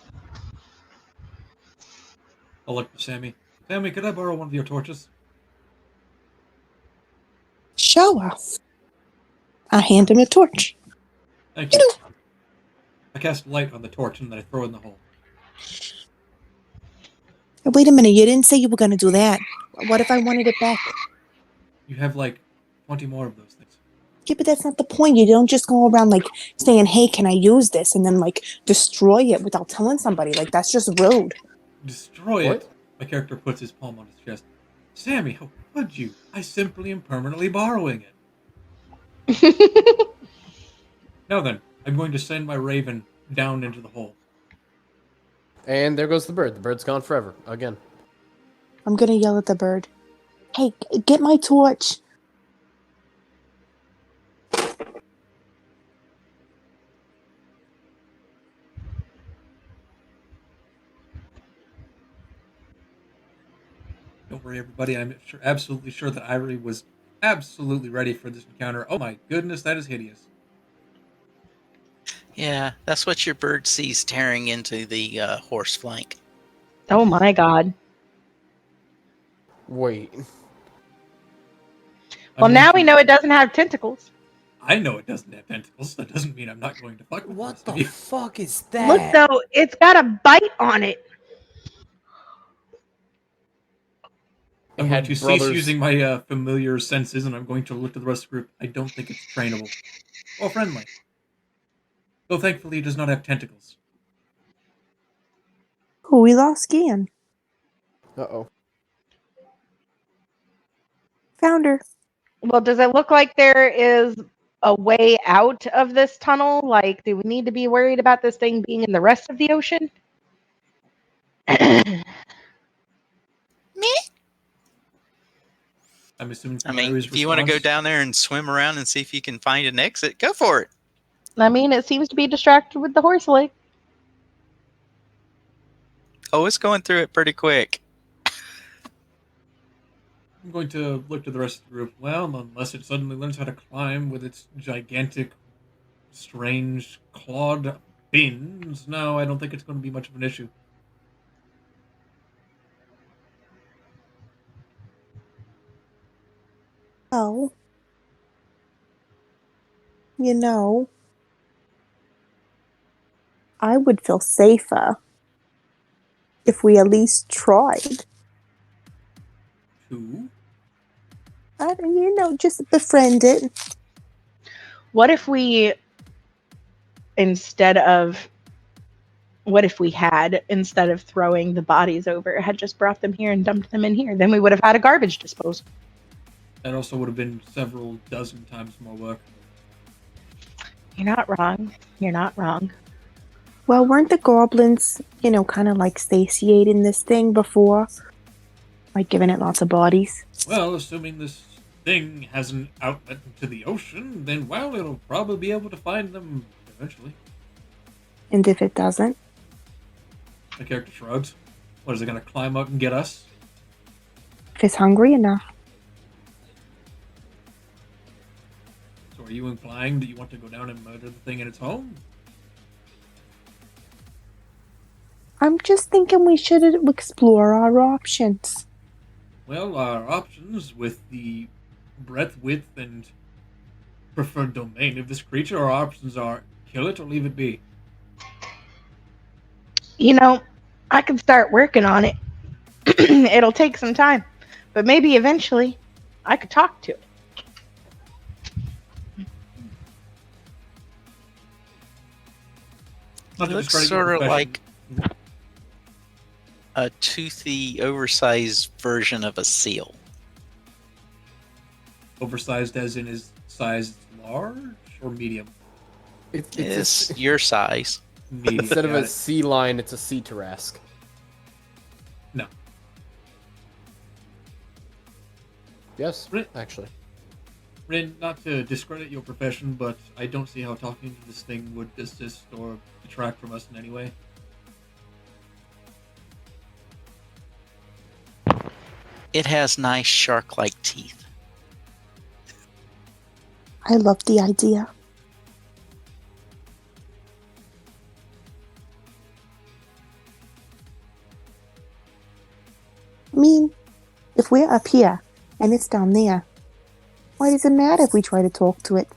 I'll look for Sammy. Sammy, could I borrow one of your torches? Sure. I hand him a torch. Thank you. I cast light on the torch and then I throw it in the hole. Wait a minute, you didn't say you were going to do that. What if I wanted it back? You have like 20 more of those things. Yeah, but that's not the point. You don't just go around like saying, hey, can I use this? And then like destroy it without telling somebody. Like that's just rude. Destroy What? it. My character puts his palm on his chest. Sammy, how could you? I simply am permanently borrowing it. Now then, I'm going to send my raven down into the hole. And there goes the bird. The bird's gone forever. Again. I'm going to yell at the bird. Hey, get my torch. Don't worry, everybody. I'm absolutely sure that Airee was absolutely ready for this encounter. Oh my goodness, that is hideous. Yeah, that's what your bird sees tearing into the horse flank. Oh my god. Wait. Well, now we know it doesn't have tentacles. I know it doesn't have tentacles. That doesn't mean I'm not going to fuck with What most of the you. fuck is that? Look, though, it's got a bite on it. I'm going had to cease brothers- using my familiar senses, and I'm going to look to the rest of the group. I don't think it's trainable. Or friendly. Though thankfully it does not have tentacles. Oh, we lost Gian. Uh-oh. Found her. Well, does it look like there is a way out of this tunnel? Like, do we need to be worried about this thing being in the rest of the ocean? I'm assuming I mean, Airee's if you want to go response- down there and swim around and see if you can find an exit, go for it. I mean, it seems to be distracted with the horse leg. Oh, it's going through it pretty quick. I'm going to look to the rest of the group. Well, unless it suddenly learns how to climb with its gigantic, strange, clawed fins, no, I don't think it's going to be much of an issue. Oh. You know, I would feel safer if we at least tried. Who? Just befriend it. What if we, instead of throwing the bodies over, had just brought them here and dumped them in here? Then we would have had a garbage disposal. That also would have been several dozen times more work. You're not wrong. You're not wrong. Well, weren't the goblins, kind of like satiating this thing before? Like giving it lots of bodies? Well, assuming this thing has an outlet into the ocean, then, well, it'll probably be able to find them eventually. And if it doesn't? The character shrugs. What, is it going to climb up and get us? If it's hungry enough. So are you implying that you want to go down and murder the thing in its home? I'm just thinking we should explore our options. Well, our options with the breadth, width, and preferred domain of this creature, our options are kill it or leave it be. I can start working on it. It'll take some time, but maybe eventually I could talk to it. Not It to looks discredit your sort of profession. like a toothy, oversized version of a seal. Oversized as in is size large or medium? It's your size. Medium. Instead of got a it. sea lion, it's a sea Tarrasque. No. Yes, Right. actually. Rin, not to discredit your profession, but I don't see how talking to this thing would assist or detract from us in any way. It has nice shark-like teeth. I love the idea. I mean, if we're up here and it's down there, why does it matter if we try to talk to it?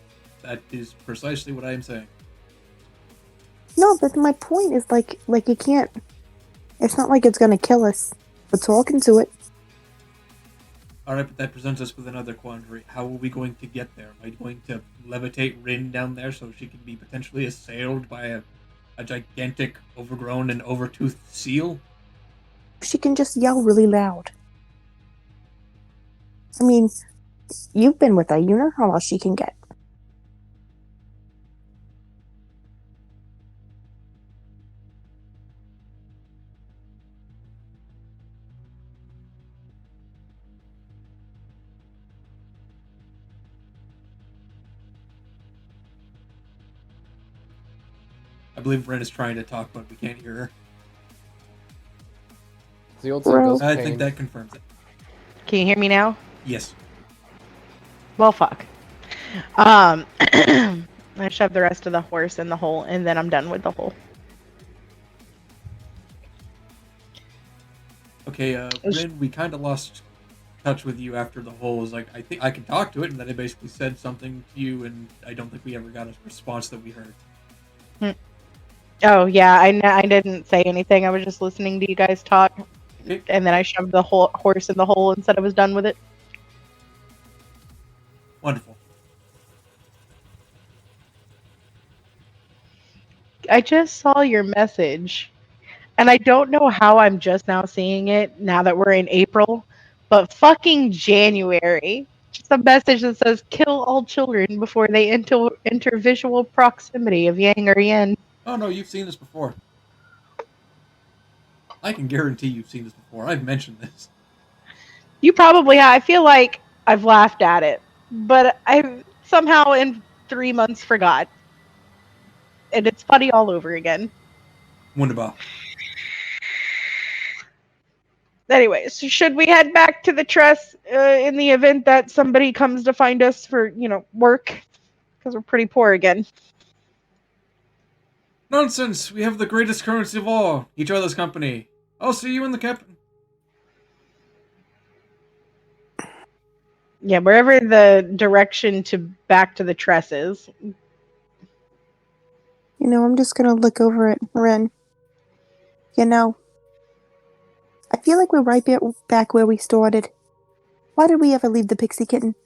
That is precisely what I am saying. No, but my point is like it can't. It's not like it's gonna kill us for talking to it. Alright, but that presents us with another quandary. How are we going to get there? Am I going to levitate Rin down there so she can be potentially assailed by a gigantic, overgrown, and overtoothed seal? She can just yell really loud. I mean, you've been with her. You know how loud she can get. I believe Rin is trying to talk, but we can't hear her. The old saying goes, I pain. think that confirms it. Can you hear me now? Yes. Well, fuck. I shoved the rest of the horse in the hole, and then I'm done with the hole. Okay, Rin, we kind of lost touch with you after the hole. Was like, I think I can talk to it, and then it basically said something to you, and I don't think we ever got a response that we heard. Oh, yeah, I didn't say anything. I was just listening to you guys talk, Okay. and then I shoved the horse in the hole and said I was done with it. Wonderful. I just saw your message, and I don't know how I'm just now seeing it now that we're in April, but fucking January. Just a message that says kill all children before they enter visual proximity of Yang or Yen. Oh no, you've seen this before. I can guarantee you've seen this before. I've mentioned this. You probably have. I feel like I've laughed at it, but I somehow in 3 months forgot. And it's funny all over again. Wunderbar. Anyway, so should we head back to the trust in the event that somebody comes to find us for, work? Because we're pretty poor again. Nonsense! We have the greatest currency of all, each other's company. I'll see you in the captain. Yeah, wherever the direction to back to the tress is. I'm just gonna look over at Ren. I feel like we're right back where we started. Why did we ever leave the pixie kitten?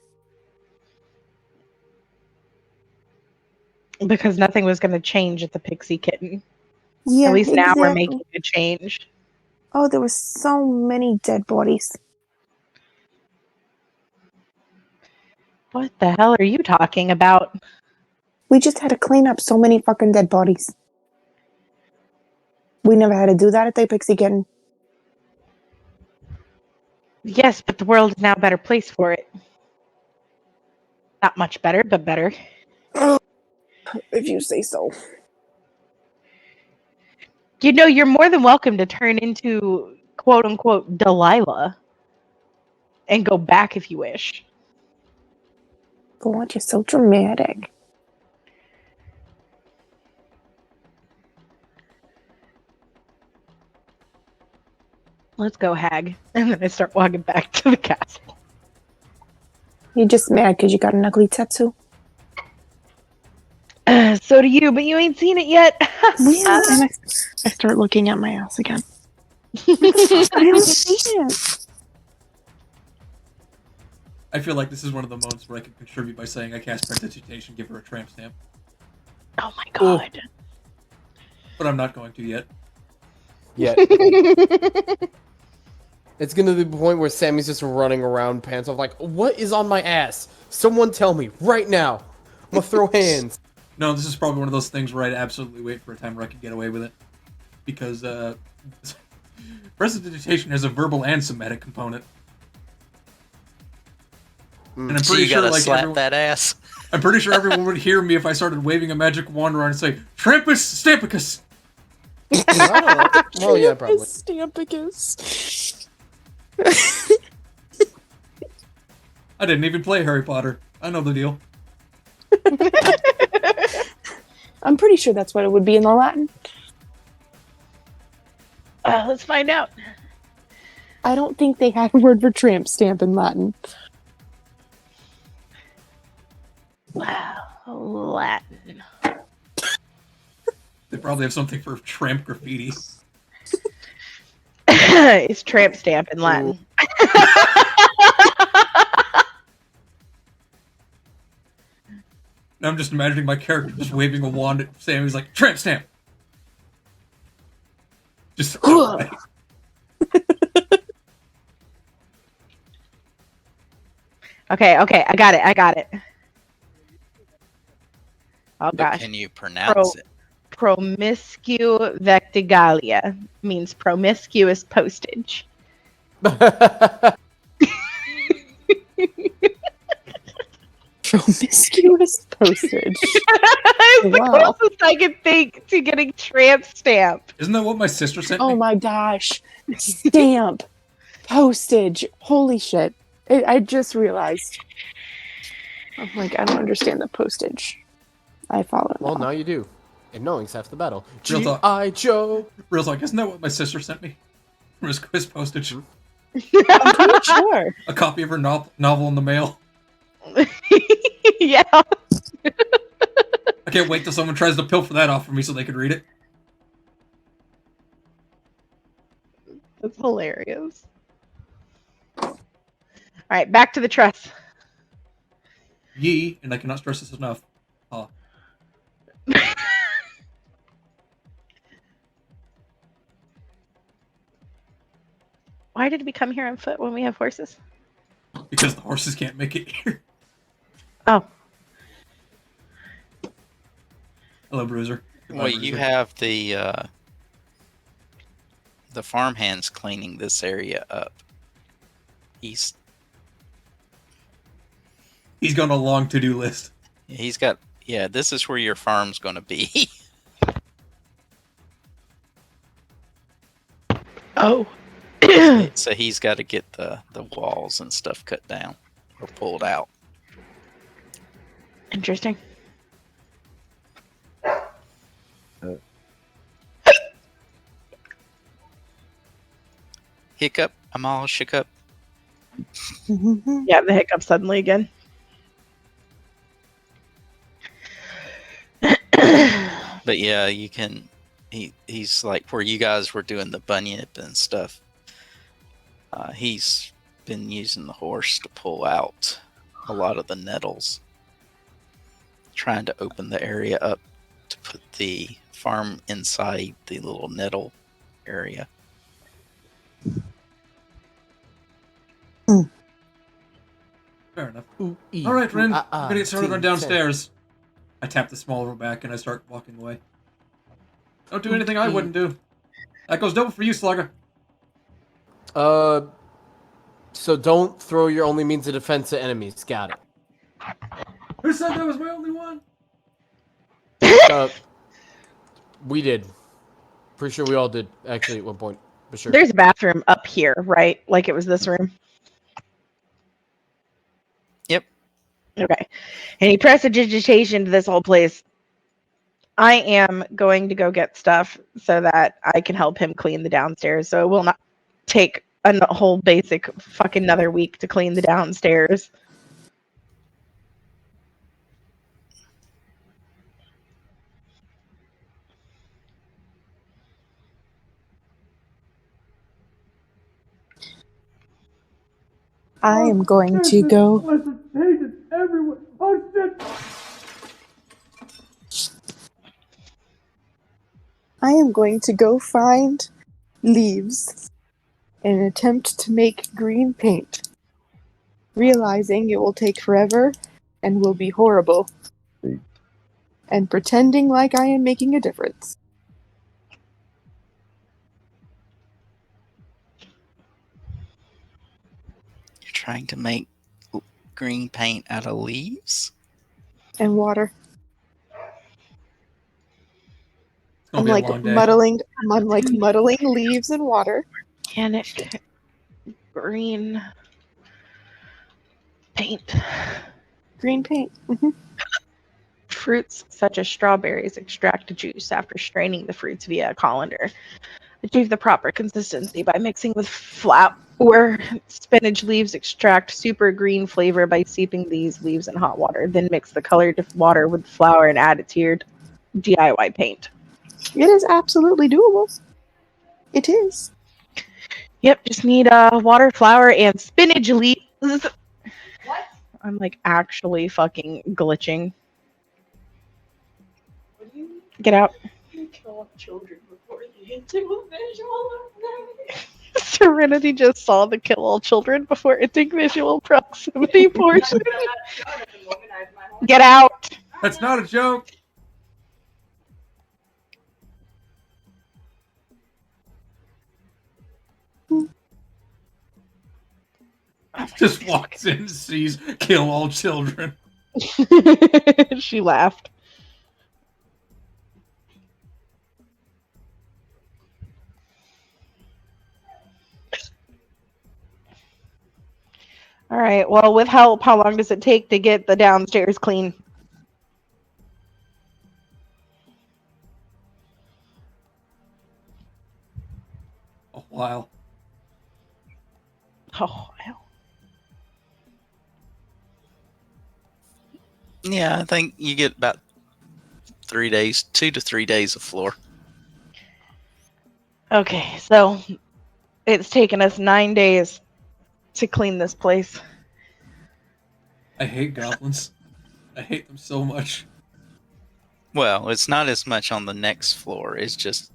Because nothing was going to change at the pixie kitten. Yeah, At least now we're exactly. making a change. Oh, there were so many dead bodies. What the hell are you talking about? We just had to clean up so many fucking dead bodies. We never had to do that at the pixie kitten. Yes, but the world is now a better place for it. Not much better, but better. If you say so. You're more than welcome to turn into quote-unquote Delilah. And go back if you wish. God, you're so dramatic. Let's go, hag. And then I start walking back to the castle. You're just mad because you got an ugly tattoo? So do you, but you ain't seen it yet. Yeah, and I start looking at my ass again. I don't see it. I feel like this is one of the moments where I can contribute by saying I cast Prestidigitation, give her a tramp stamp. Oh my god. But I'm not going to yet. Yeah. It's gonna be the point where Sammy's just running around, pants off, like, what is on my ass? Someone tell me right now. I'm gonna throw hands. No, this is probably one of those things where I'd absolutely wait for a time where I could get away with it. Because, Prestidigitation has a verbal and somatic component. And I'm So pretty you sure, gotta like, slap that ass. I'm pretty sure everyone would hear me if I started waving a magic wand around and say, Trampus Stampicus! Well, yeah, probably. Stampicus. I didn't even play Harry Potter. I know the deal. I'm pretty sure that's what it would be in the Latin. Let's find out. I don't think they had a word for tramp stamp in Latin. Wow, Latin. They probably have something for tramp graffiti. It's tramp stamp in Latin. Now I'm just imagining my character just waving a wand at Sam. He's like, tramp stamp! Just Okay, I got it. Oh But gosh. can you pronounce it? Promiscu vectigalia means promiscuous postage. Promiscuous postage. It's the Wow. closest I can think to getting tramp stamp. Isn't that what my sister sent me? Oh my gosh. Stamp. Postage. Holy shit. I just realized. I'm like, I don't understand the postage. I follow. Well, now. now you do. And knowing's half the battle. Real talk. G.I. Joe. Real talk, isn't that what my sister sent me? From his quiz postage. I'm pretty sure. A copy of her novel in the mail. Yeah. I can't wait till someone tries to pilfer that off from me so they can read it. That's hilarious. All right, back to the truss. Ye, and I cannot stress this enough. Why did we come here on foot when we have horses? Because the horses can't make it here. Oh. Hello, Bruiser. Goodbye, Well, Bruiser. you have the farmhands cleaning this area up. He's got a long to-do list. this is where your farm's going to be. Oh. So he's got to get the walls and stuff cut down or pulled out. Interesting. Hiccup, I'm all shook up. Yeah, the hiccup suddenly again. But yeah, you can. He's like where you guys were doing the bunyip and stuff. He's been using the horse to pull out a lot of the nettles, trying to open the area up to put the farm inside the little nettle area. Fair enough. Ooh, ee, All right, ooh, Rin. ah, I'm ah, gonna get started ting, on downstairs. I tap the small of her back and I start walking away. Don't do anything I wouldn't do. That goes double for you, Slugger. ting. So don't throw your only means of defense at enemies. Got it. Who said that was my only one? We did. Pretty sure we all did, actually, at one point. For sure. There's a bathroom up here, right? Like it was this room. Yep. Okay. Any prestidigitation to this whole place. I am going to go get stuff so that I can help him clean the downstairs. So it will not take a whole basic fucking another week to clean the downstairs. I am going to go. Oh shit! I am going to go find leaves in an attempt to make green paint, realizing it will take forever and will be horrible, and pretending like I am making a difference. You're trying to make green paint out of leaves? And water. It's gonna I'm be a like long day. muddling leaves and water. Organic green paint. Green paint. fruits such as strawberries extract juice after straining the fruits via a colander. Achieve the proper consistency by mixing with flour. Spinach leaves extract super green flavor by steeping these leaves in hot water. Then mix the colored water with flour and add it to your DIY paint. It is absolutely doable. It is. Yep, just need water, flour, and spinach leaves. What? I'm like actually fucking glitching. What do you mean? Get out. You kill children before they enter visual. Serenity just saw the kill all children before entering visual proximity portion. Get out. That's not a joke. Just walks in and sees kill all children. She laughed. All right. Well, with help, how long does it take to get the downstairs clean? A while. Oh, wow. Yeah, I think you get about 3 days, 2 to 3 days of floor. Okay, so it's taken us 9 days to clean this place. I hate goblins. I hate them so much. Well, it's not as much on the next floor. It's just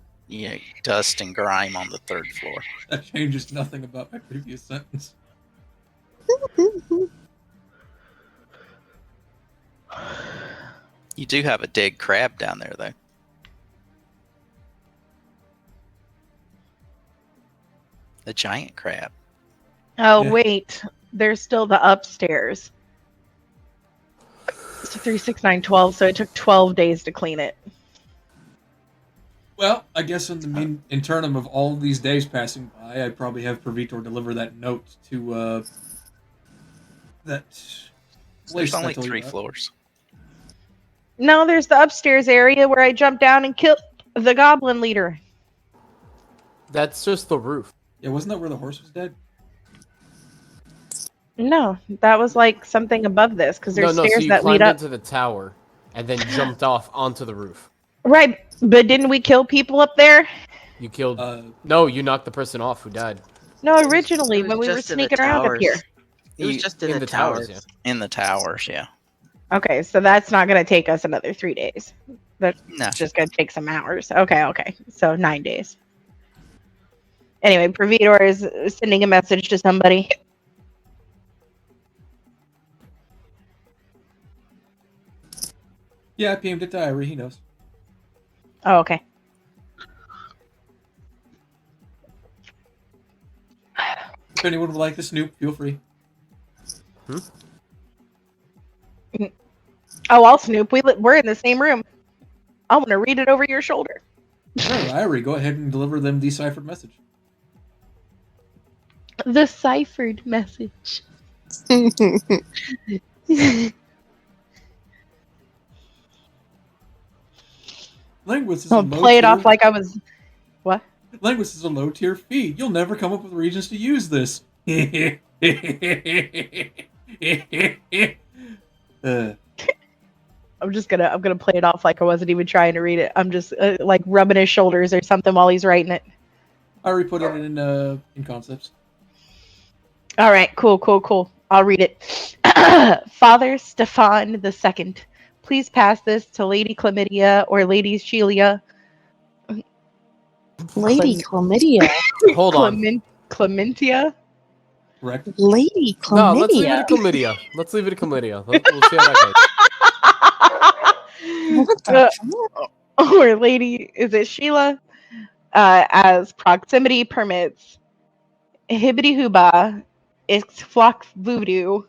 dust and grime on the 3rd floor. That changes nothing about my previous sentence. You do have a dead crab down there, though. A giant crab. Oh, Yeah. wait. There's still the upstairs. So 3, 6, 9, 12. So it took 12 days to clean it. Well, I guess in the interim of all these days passing by, I'd probably have Pravitor deliver that note to that place. There's only that I told you 3 about. floors. No, there's the upstairs area where I jumped down and killed the goblin leader. That's just the roof. Yeah, wasn't that where the horse was dead? No, that was like something above this because there's No, so stairs you that lead climbed up. into the tower and then jumped off onto the roof. Right, but didn't we kill people up there? You killed. Uh, No, you knocked the person off who died. No, originally It was when we were just in the sneaking around up here. towers. It was You- just in the towers. towers. In the towers, yeah. Okay, so that's not going to take us another 3 days. That's No. just going to take some hours. Okay. So 9 days. Anyway, Pravitor is sending a message to somebody. yeah, I PM'd it to Airee, he knows. Oh, okay. If anyone would like to snoop, feel free. Oh, I'll snoop. We're in the same room. I want to read it over your shoulder. Sure, Airee, go ahead and deliver them the ciphered message. The ciphered message. Linguist is I'll a low play it tier... off like I was. What? Linguist is a low tier feed. You'll never come up with reasons to use this. I'm gonna play it off like I wasn't even trying to read it. I'm just like rubbing his shoulders or something while he's writing it. I already put it in concepts. All right, cool. I'll read it. Father Stefan II, please pass this to Lady Chlamydia or Lady Shelia. Lady Chlamydia. Hold on. Clementia? Correct. Lady Chlamydia. No, let's leave it at chlamydia. Let's leave it at chlamydia. We'll see how that goes. What the fuck? Or Lady, is it Sheila? As proximity permits. Hibbity hooba. Ixflock voodoo.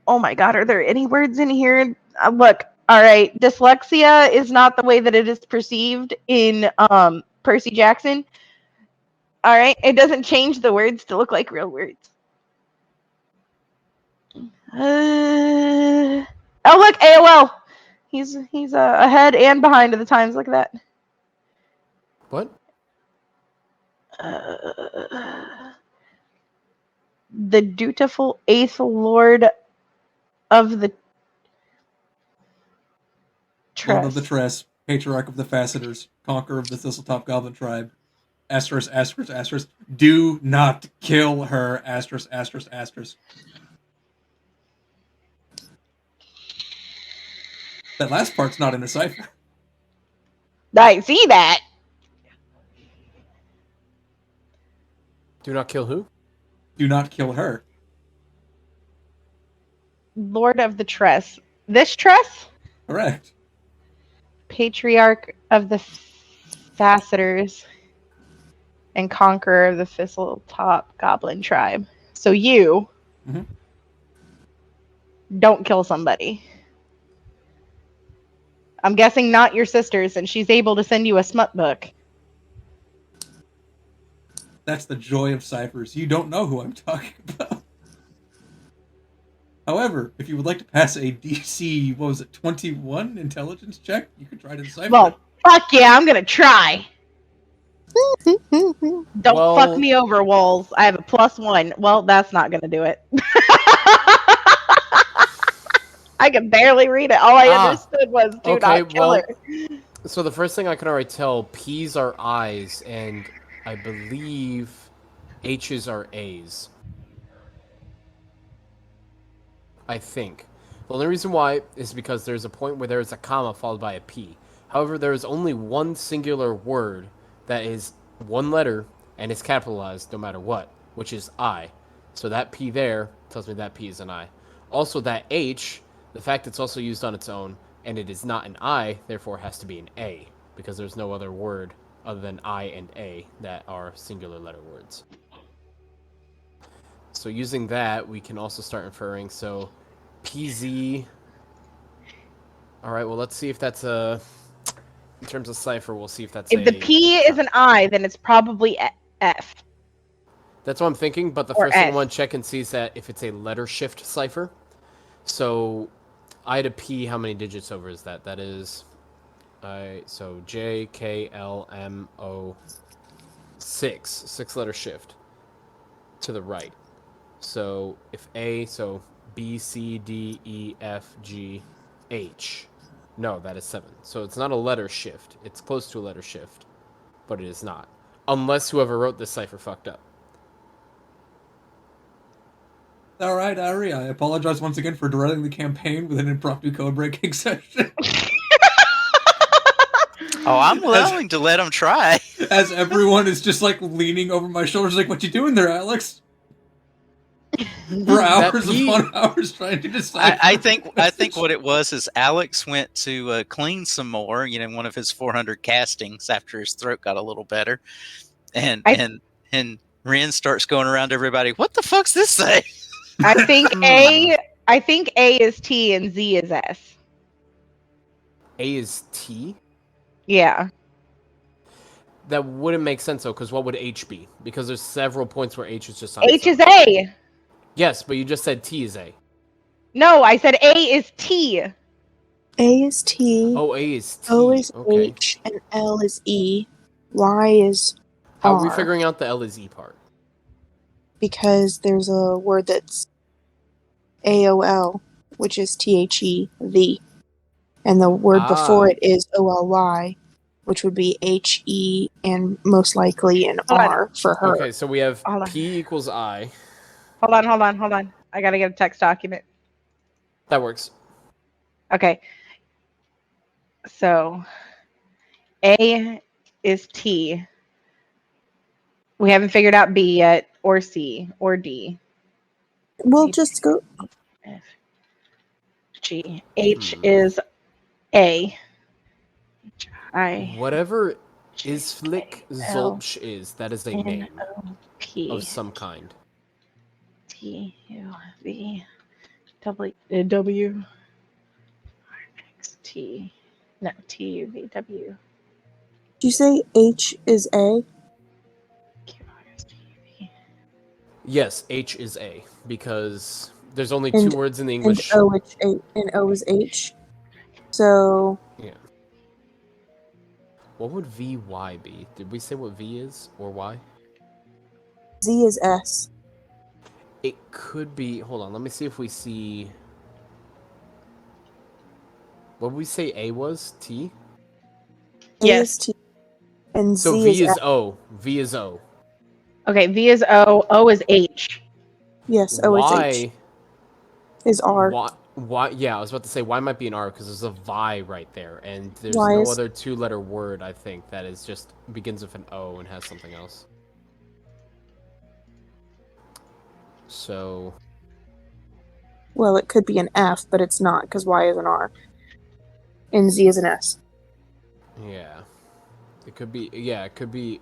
Oh my god, are there any words in here? Look, alright, dyslexia is not the way that it is perceived in Percy Jackson. Alright, it doesn't change the words to look like real words. Oh look, AOL! He's ahead and behind of the times. Look at that. What? The dutiful 8th Lord of the Lord of the Tress. Tress, Patriarch of the Facetors, Conqueror of the Thistletop Goblin Tribe. Asterisk, asterisk, asterisk. Do not kill her. Asterisk, asterisk, asterisk. That last part's not in a cipher. I see that. Do not kill who? Do not kill her. Lord of the Tress. This Tress? Correct. Patriarch of the Facetors and Conqueror of the Thistletop Goblin Tribe. So you Mhm. don't kill somebody. I'm guessing not your sisters, and she's able to send you a smut book. That's the joy of ciphers. You don't know who I'm talking about. However, if you would like to pass a DC, 21 intelligence check, you could try to decipher it. Well, fuck yeah, I'm gonna try. Don't fuck me over, Walls. I have a +1. Well, that's not gonna do it. I can barely read it. All I understood was do not kill her. So the first thing I can already tell, P's are I's, and I believe H's are A's. I think. The only reason why is because there's a point where there is a comma followed by a P. However, there is only one singular word that is one letter and is capitalized no matter what, which is I. So that P there tells me that P is an I. Also, that H, the fact it's also used on its own, and it is not an I, therefore has to be an A, because there's no other word other than I and A that are singular letter words. So using that, we can also start inferring, so PZ... Alright, well let's see if that's a... In terms of cipher, we'll see if that's If the P is an I, then it's probably F. That's what I'm thinking, but the first thing I want to check and see is that if it's a letter shift cipher. So, I to P, how many digits over is that? That is... so J, K, L, M, O... 6 letter shift. To the right. So, if A, so B, C, D, E, F, G, H. No, that is 7. So it's not a letter shift. It's close to a letter shift, but it is not. Unless whoever wrote this cipher fucked up. Alright, Airee, I apologize once again for derailing the campaign with an impromptu code-breaking session. Oh, I'm willing to let him try. As everyone is just, like, leaning over my shoulders like, what you doing there, Alex? For hours upon hours trying to decide. I think what it was is Alex went to clean some more, one of his 400 castings after his throat got a little better, and Ren starts going around to everybody. What the fuck's this say? I think A is T and Z is S. A is T? Yeah. That wouldn't make sense though, because what would H be? Because there's several points where H is just on H is A. Yes, but you just said T is A. No, I said A is T. A is T. Oh, A is T. O is okay. H, and L is E. Y is How R. are we figuring out the L is E part? Because there's a word that's AOL, which is THE, and the word before it is OLY, which would be HE, and most likely an R for her. Okay, so we have P equals I. Hold on. I gotta get a text document. That works. Okay. So, A is T. We haven't figured out B yet, or C, or D. We'll just go. F, G. H is A. H, I. Whatever Isflik Zolch is, that is a name of some kind. T U V W X T. No, T U V W. Did you say H is A? Yes, H is A, because there's only two words in the English. And O is H. So Yeah. What would VY be? Did we say what V is or Y? Z is S. It could be. Hold on. Let me see if we see. What would we say A was? T? A Yes. is T. And So Z V is is S. O. V is O. Okay, V is O, O is H. Yes, O is H. Y. Is R. Y. Yeah, I was about to say Y might be an R because there's a Vi right there, and there's Y no is- other two-letter word I think that is just begins with an O and has something else. So Well, it could be an F, but it's not because Y is an R. And Z is an S. yeah, it could be. Yeah, it could be.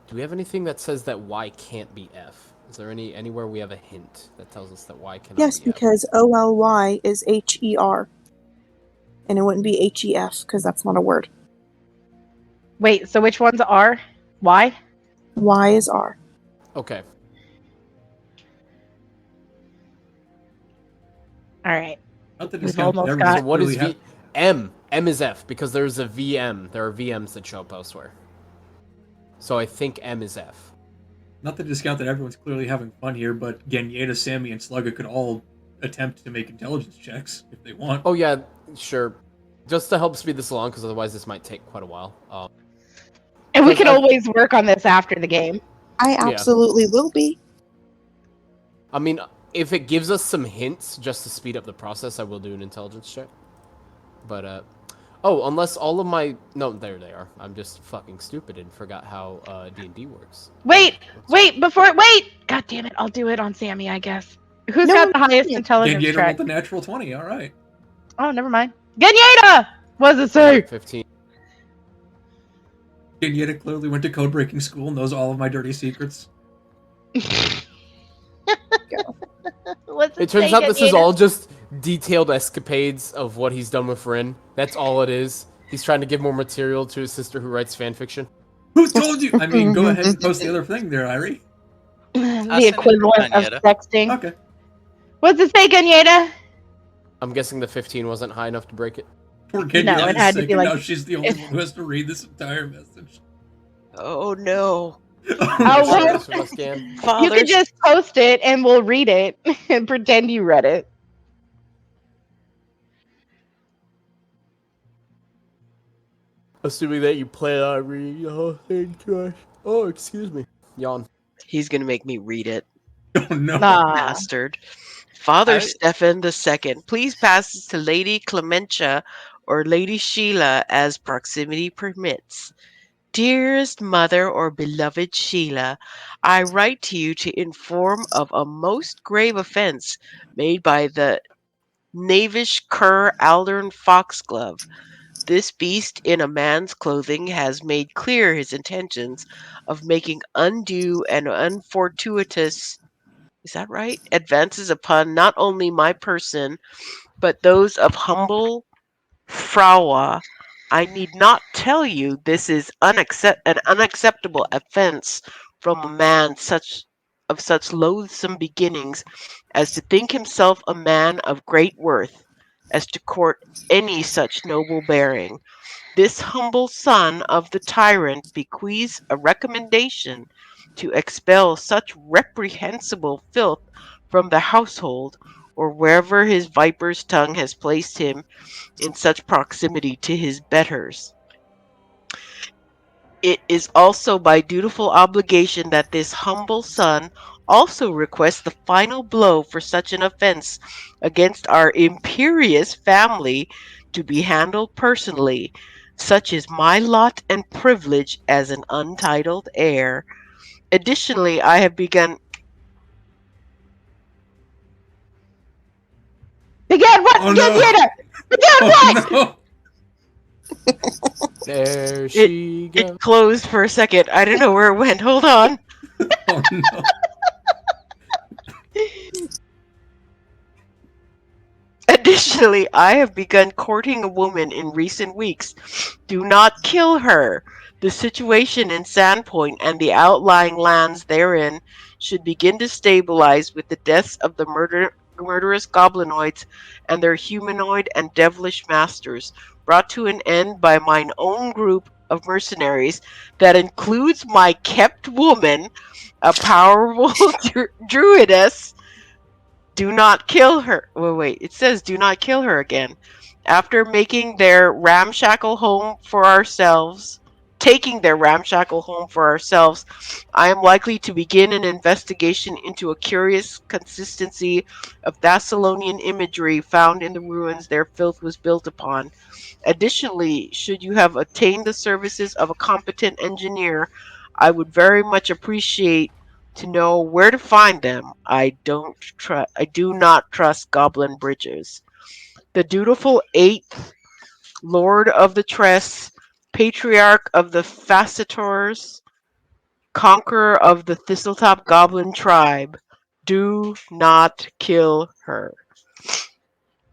Do we have anything that says that Y can't be F? Is there anywhere we have a hint that tells us that Y cannot Yes, be F? because OLY is HER. And it wouldn't be HEF because that's not a word. Wait, so which one's R? Y? Y is R. Okay. All right. Not to We've discount that almost everyone's got- So what is clearly V? M. M is F because there's a VM. There are VMs that show up elsewhere. So I think M is F. not to discount that everyone's clearly having fun here, but Ganyeta, Sammy, and Slugga could all attempt to make intelligence checks if they want. Oh yeah, sure. Just to help speed this along, because otherwise this might take quite a while. And we Because can always work on this after the game. I absolutely will be. I mean, if it gives us some hints just to speed up the process, I will do an intelligence check. But oh, unless all of my there they are. I'm just fucking stupid and forgot how D&D works. Wait, wait, God damn it, I'll do it on Sammy, I guess. Who's No, got the highest yeah. intelligence Ganyeta track? rolled the natural 20, alright. Oh, never mind. Ganyeta! What does it say? 15. Ganyeta clearly went to code breaking school and knows all of my dirty secrets. What's It turns say, out this is Ganyeta? all just detailed escapades of what he's done with Rin. That's all it is. He's trying to give more material to his sister who writes fanfiction. Who told you? I mean, go ahead and post the other thing there, Airee. I The sent it to equivalent of Ganyeta. sexting. Okay. What's it say, Ganyeta? I'm guessing the 15 wasn't high enough to break it. Poor Ganyeta No, it is had to sick, be and like- now she's the only one who has to read this entire message. Oh no. Oh, Share well, this with us, Gan. you Father, could just post it and we'll read it and pretend you read it. Assuming that you play Irene. Oh, thank gosh. Oh, excuse me. Yawn. he's gonna make me read it. Oh no. Nah. Bastard. Father I- Stefan II, please pass this to Lady Clementia or Lady Sheila as proximity permits. Dearest mother or beloved Sheila, I write to you to inform of a most grave offense made by the knavish cur Aldern Foxglove. This beast in a man's clothing has made clear his intentions of making undue and unfortuitous, is that right? Advances upon not only my person, but those of humble Fraua. I need not tell you this is an unacceptable offense from a man of such loathsome beginnings as to think himself a man of great worth, as to court any such noble bearing. This humble son of the tyrant bequeaths a recommendation to expel such reprehensible filth from the household, or wherever his viper's tongue has placed him in such proximity to his betters. It is also my dutiful obligation that this humble son also requests the final blow for such an offense against our imperious family to be handled personally. Such is my lot and privilege as an untitled heir. Additionally, I have begun. Again, what? Oh, no. Ganyeta! Again, what? Oh no. There she goes. It closed for a second. I don't know where it went. Hold on. Oh no. Additionally, I have begun courting a woman in recent weeks. Do not kill her. The situation in Sandpoint and the outlying lands therein should begin to stabilize with the deaths of the murderous goblinoids and their humanoid and devilish masters, brought to an end by mine own group of mercenaries that includes my kept woman, a powerful druidess. Do not kill her. Wait, it says do not kill her again. After making their ramshackle home for ourselves, taking their ramshackle home for ourselves, I am likely to begin an investigation into a curious consistency of Thessalonian imagery found in the ruins their filth was built upon. Additionally, should you have attained the services of a competent engineer, I would very much appreciate to know where to find them. I do not trust goblin bridges. The dutiful eighth Lord of the Tress, Patriarch of the Facetors, Conqueror of the Thistletop Goblin tribe. Do not kill her.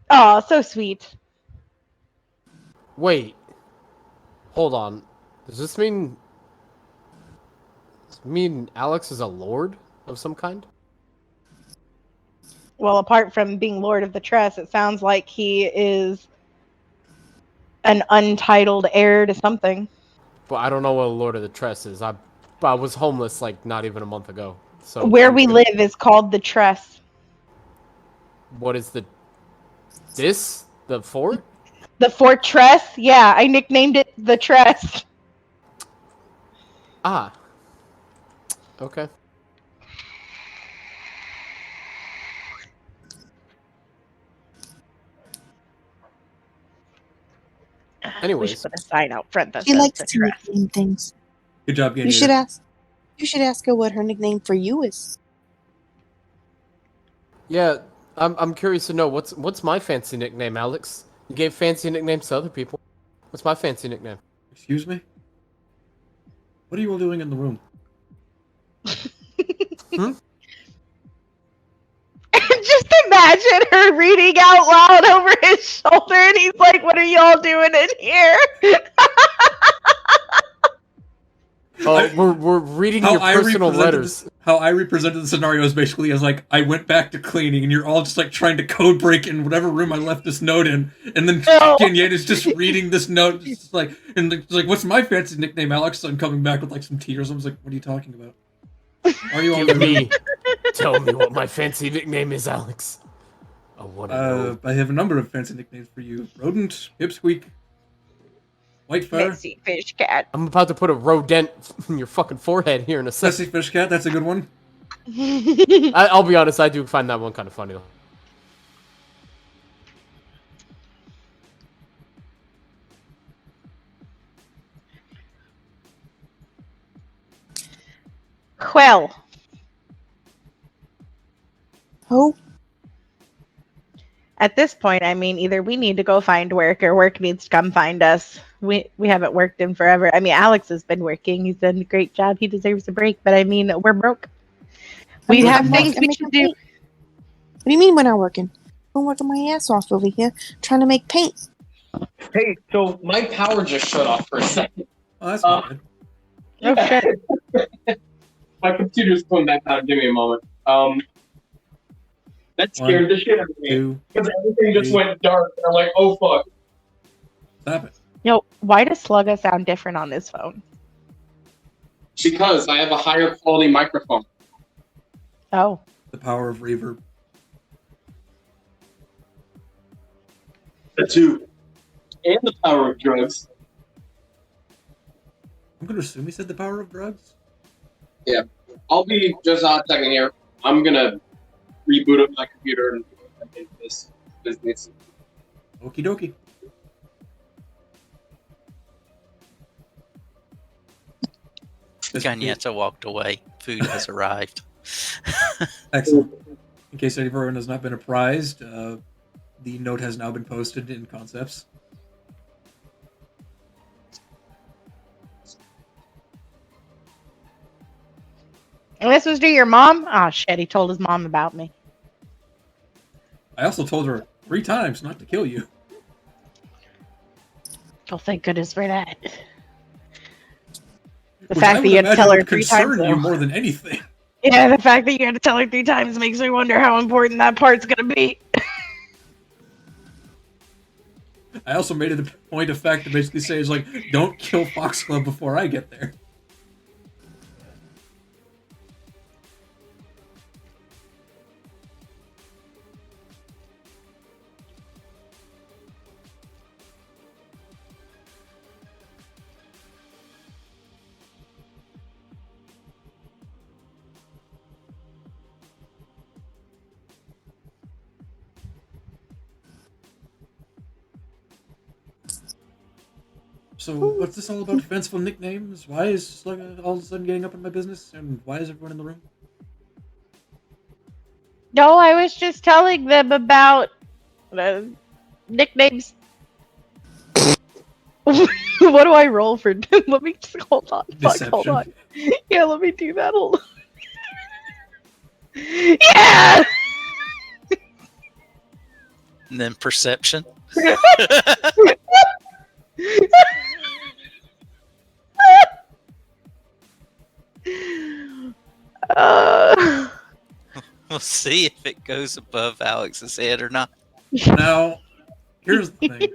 Oh, so sweet. Wait. Hold on. Does this mean Alex is a lord of some kind? Well, apart from being Lord of the Tress, it sounds like he is an untitled heir to something. But I don't know what a lord of the tress is. I was homeless like not even a month ago. So Where we live is called the Tress. What is the fort? The fortress? Yeah, I nicknamed it the Tress. Ah. Okay. We Anyways, should put a sign out front that She says likes the to Tress. nickname things. Good job, You Ganita. should ask. You should ask her what her nickname for you is. yeah, I'm curious to know what's my fancy nickname, Alex? You gave fancy nicknames to other people. What's my fancy nickname? Excuse me? What are you all doing in the room? Just imagine her reading out loud over his shoulder, and he's like, "What are y'all doing in here?" Oh, we're reading your personal letters. How I represented the scenario is basically as like I went back to cleaning, and you're all just like trying to code break in whatever room I left this note in, and then Kenyatta's just reading this note, just like and it's like, "What's my fancy nickname, Alex?" I'm coming back with like some tears. I was like, "What are you talking about? Are you all Tell me what my fancy nickname is, Alex. I want to know. I have a number of fancy nicknames for you: Rodent, Pipsqueak, White Fur, Messy fish cat. I'm about to put a rodent in your fucking forehead here in a Messy second. Fish Cat. That's a good one. I'll be honest, I do find that one kind of funny. Well, Oh, at this point, I mean, either we need to go find work or work needs to come find us. We haven't worked in forever. I mean, Alex has been working. He's done a great job. He deserves a break, but I mean, we're broke. We have things we should do. What do you mean we're not working? I'm working my ass off over here trying to make paint. Hey, so my power just shut off for a second. Oh, that's not good. Oh, shit. My computer's coming back on. Give me a moment. That scared the shit out of me. 2, Because everything just 3. went dark. And I'm like, oh fuck. Stop it. Yo, why does Slugga sound different on this phone? Because I have a higher quality microphone. Oh. The power of reverb. The two. And the power of drugs. I'm gonna assume he said the power of drugs. Yeah. I'll be just a second here. I'm gonna reboot up my computer and make this business. Okie dokie. Ganyetta walked away. Food has arrived. Excellent. In case everyone has not been apprised, the note has now been posted in Concepts. And this was to your mom? Oh, shit. He told his mom about me. I also told her 3 times not to kill you. Oh, thank goodness for that. The Which fact I that would you had to imagine tell her would 3 times. concern you though. more than anything. Yeah, the fact that you had to tell her 3 times makes me wonder how important that part's gonna be. I also made it a point of fact to basically say, is like, don't kill Foxglove before I get there. So, what's this all about defenseful nicknames? Why is Slugga all of a sudden getting up in my business? And why is everyone in the room? No, I was just telling them about nicknames. What do I roll for? Let me just hold on. Fuck, hold Deception. on. Yeah, let me do that. Hold on. Yeah! And then perception. Uh, We'll see if it goes above Alex's head or not. Now, here's the thing.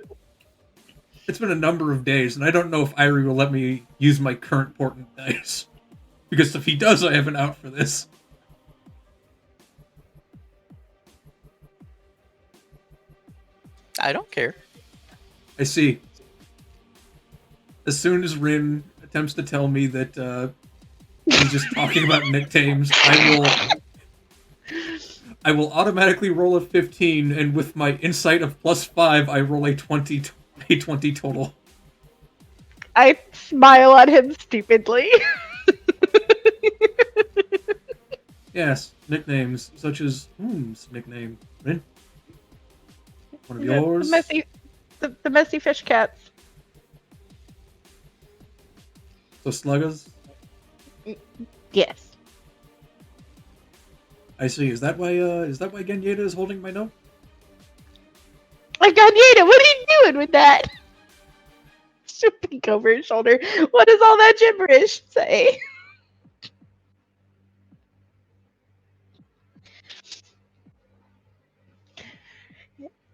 It's been a number of days, and I don't know if Airee will let me use my current portent dice. Because if he does, I have an out for this. I don't care. I see. As soon as Rin attempts to tell me that he's just talking about nicknames, I will automatically roll a 15, and with my insight of +5, I roll a 20 total. I smile at him stupidly. Yes, nicknames such as whom's nickname? Rin? One of The yours? the messy fish cats. So Sluggas? Yes. I see. Is that why Genyeta is holding my note? Like, Ganyeta, what are you doing with that? She'll peek over his shoulder. What does all that gibberish say?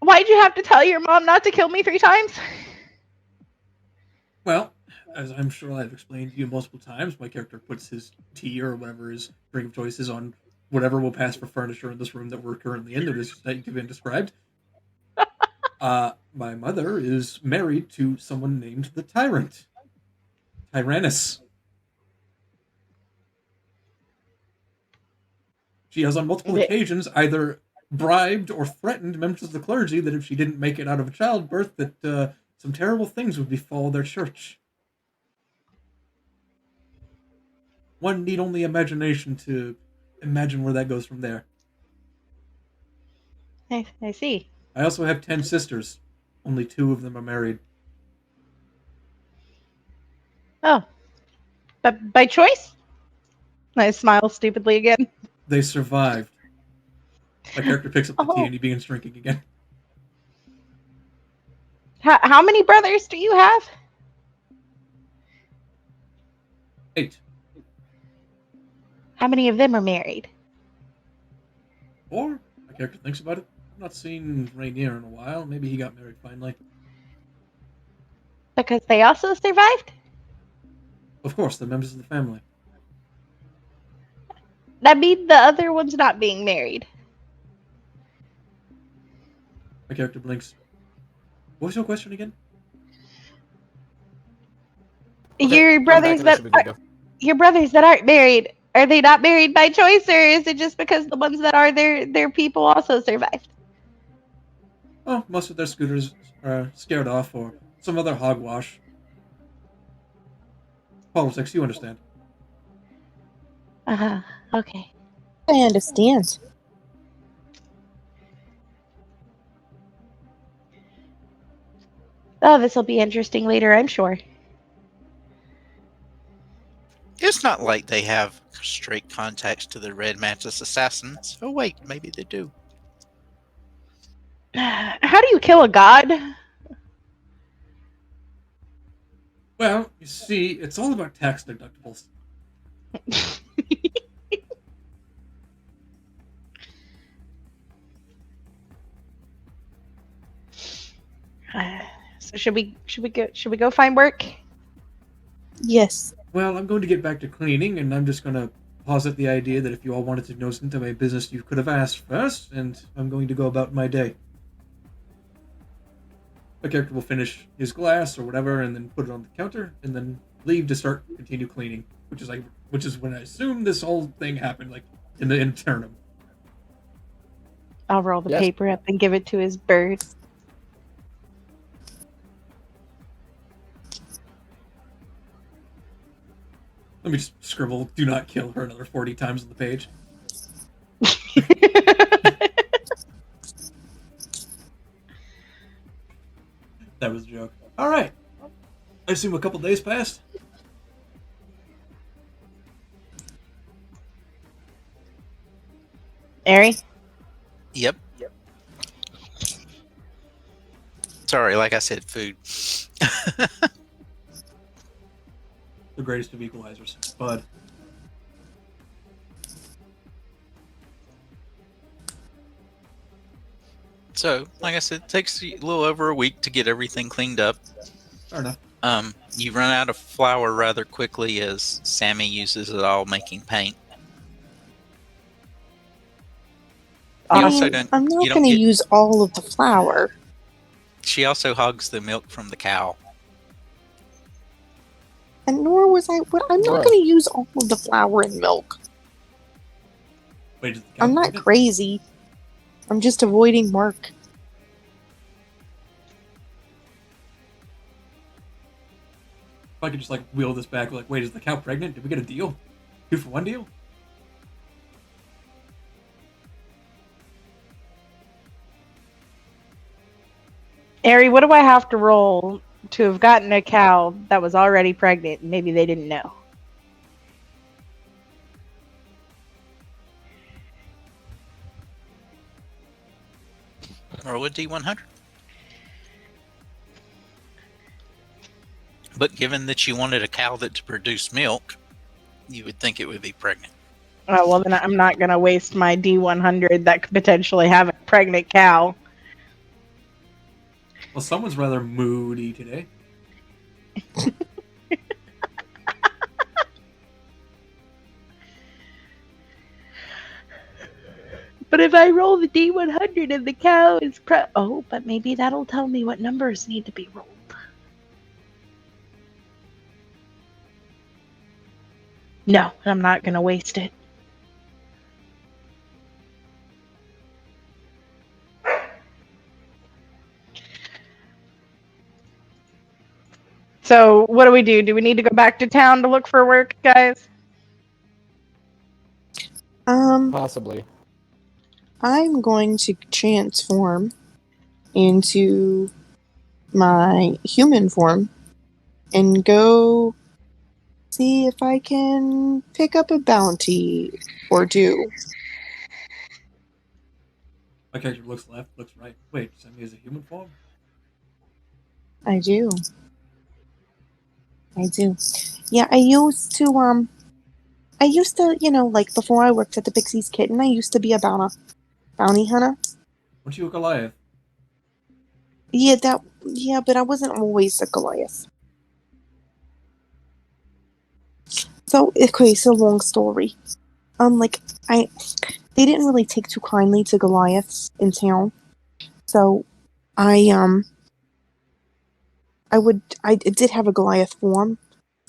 Why'd you have to tell your mom not to kill me 3 times? Well, as I'm sure I've explained to you multiple times, my character puts his tea or whatever his drink of choice is on whatever will pass for furniture in this room that we're currently in that you've been described. My mother is married to someone named the Tyrant. Tyrannus. She has on multiple occasions either bribed or threatened members of the clergy that if she didn't make it out of a childbirth, that some terrible things would befall their church. One need only imagination to imagine where that goes from there. I see. I also have 10 sisters. Only 2 of them are married. Oh. But by choice? I smile stupidly again. They survived. My character picks up the tea and he begins drinking again. How many brothers do you have? 8. How many of them are married? 4? My character thinks about it. I've not seen Rainier in a while. Maybe he got married finally. Because they also survived? Of course, they're members of the family. That means the other one's not being married. My character blinks. What was your question again? Okay, Your I'm back brothers and I should be good to go. your brothers that aren't married, are they not married by choice, or is it just because the ones that are their people also survived? Oh, most of their scooters are scared off or some other hogwash. Politics, you understand. Okay. I understand. Oh, this will be interesting later, I'm sure. It's not like they have straight contacts to the Red Mantis assassins. Oh wait, maybe they do. How do you kill a god? Well, you see, it's all about tax deductibles. So should we go find work? Yes. Well, I'm going to get back to cleaning, and I'm just going to posit the idea that if you all wanted to know into my business, you could have asked first, and I'm going to go about my day. My character will finish his glass or whatever, and then put it on the counter, and then leave to continue cleaning, which is when I assume this whole thing happened, like in the internum. I'll roll the Yes. paper up and give it to his bird. Let me just scribble, do not kill her another 40 times on the page. That was a joke. Alright. I assume a couple days passed? Airee? Yep. Sorry, like I said, food. The greatest of equalizers. Bud. So, like I said, it takes a little over a week to get everything cleaned up. Fair enough. You run out of flour rather quickly as Sammy uses it all making paint. You also don't. I'm not You don't going to get. use all of the flour. She also hogs the milk from the cow. And nor was I. Well, I'm not Bruh. going to use all of the flour and milk. Wait, is the cow I'm not pregnant? crazy. I'm just avoiding work. If I could just like wheel this back, like, wait, is the cow pregnant? Did we get a deal? 2-for-1 deal? Airee, what do I have to roll to have gotten a cow that was already pregnant and maybe they didn't know? Roll a D100. But given that you wanted a cow that to produce milk, you would think it would be pregnant. Oh, well, then I'm not going to waste my D100 that could potentially have a pregnant cow. Well, someone's rather moody today. But if I roll the D100 and the cow is oh, but maybe that'll tell me what numbers need to be rolled. No, I'm not going to waste it. So, what do we do? Do we need to go back to town to look for work, guys? Possibly. I'm going to transform into my human form and go see if I can pick up a bounty or two. My character looks left, looks right. Wait, Sammy is a human form? I do. Yeah, I used to, like before I worked at the Pixie's Kitten, I used to be a bounty hunter. Weren't you a Goliath? Yeah, but I wasn't always a Goliath. So, okay, so long story. They didn't really take too kindly to Goliaths in town. So, I did have a Goliath form.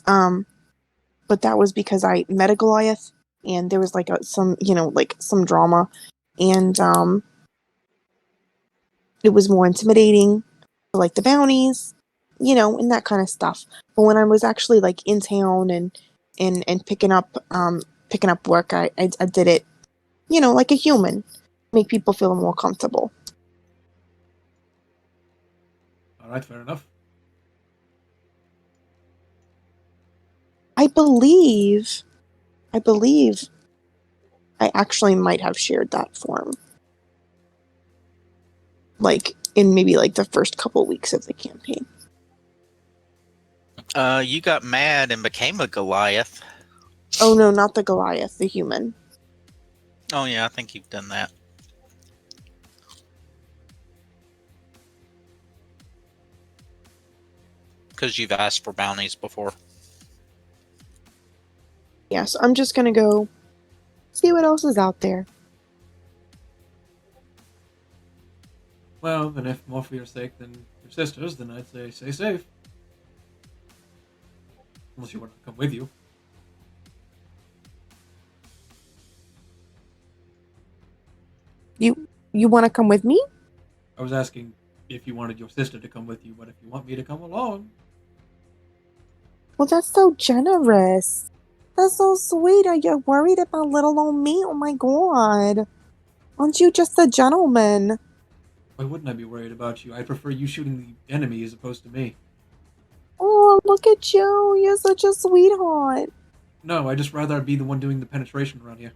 But that was because I met a Goliath and there was some drama, and it was more intimidating, like the bounties, and that kind of stuff. But when I was actually like in town and picking up work, I did it, like a human, make people feel more comfortable. Alright, fair enough. I believe I actually might have shared that form, like in maybe like the first couple weeks of the campaign. You got mad and became a Goliath. Oh no, not the Goliath, the human. Oh yeah, I think you've done that. because you've asked for bounties before. Yes, I'm just gonna go see what else is out there. Well, then if more for your sake than your sister's, then I'd say stay safe. Unless you want to come with you. You want to come with me? I was asking if you wanted your sister to come with you, but if you want me to come along, Well, that's so generous. That's so sweet. Are you worried about little old me? Oh my god. Aren't you just a gentleman? why wouldn't I be worried about you? I prefer you shooting the enemy as opposed to me. Oh, look at you. You're such a sweetheart. No, I'd just rather be the one doing the penetration around here.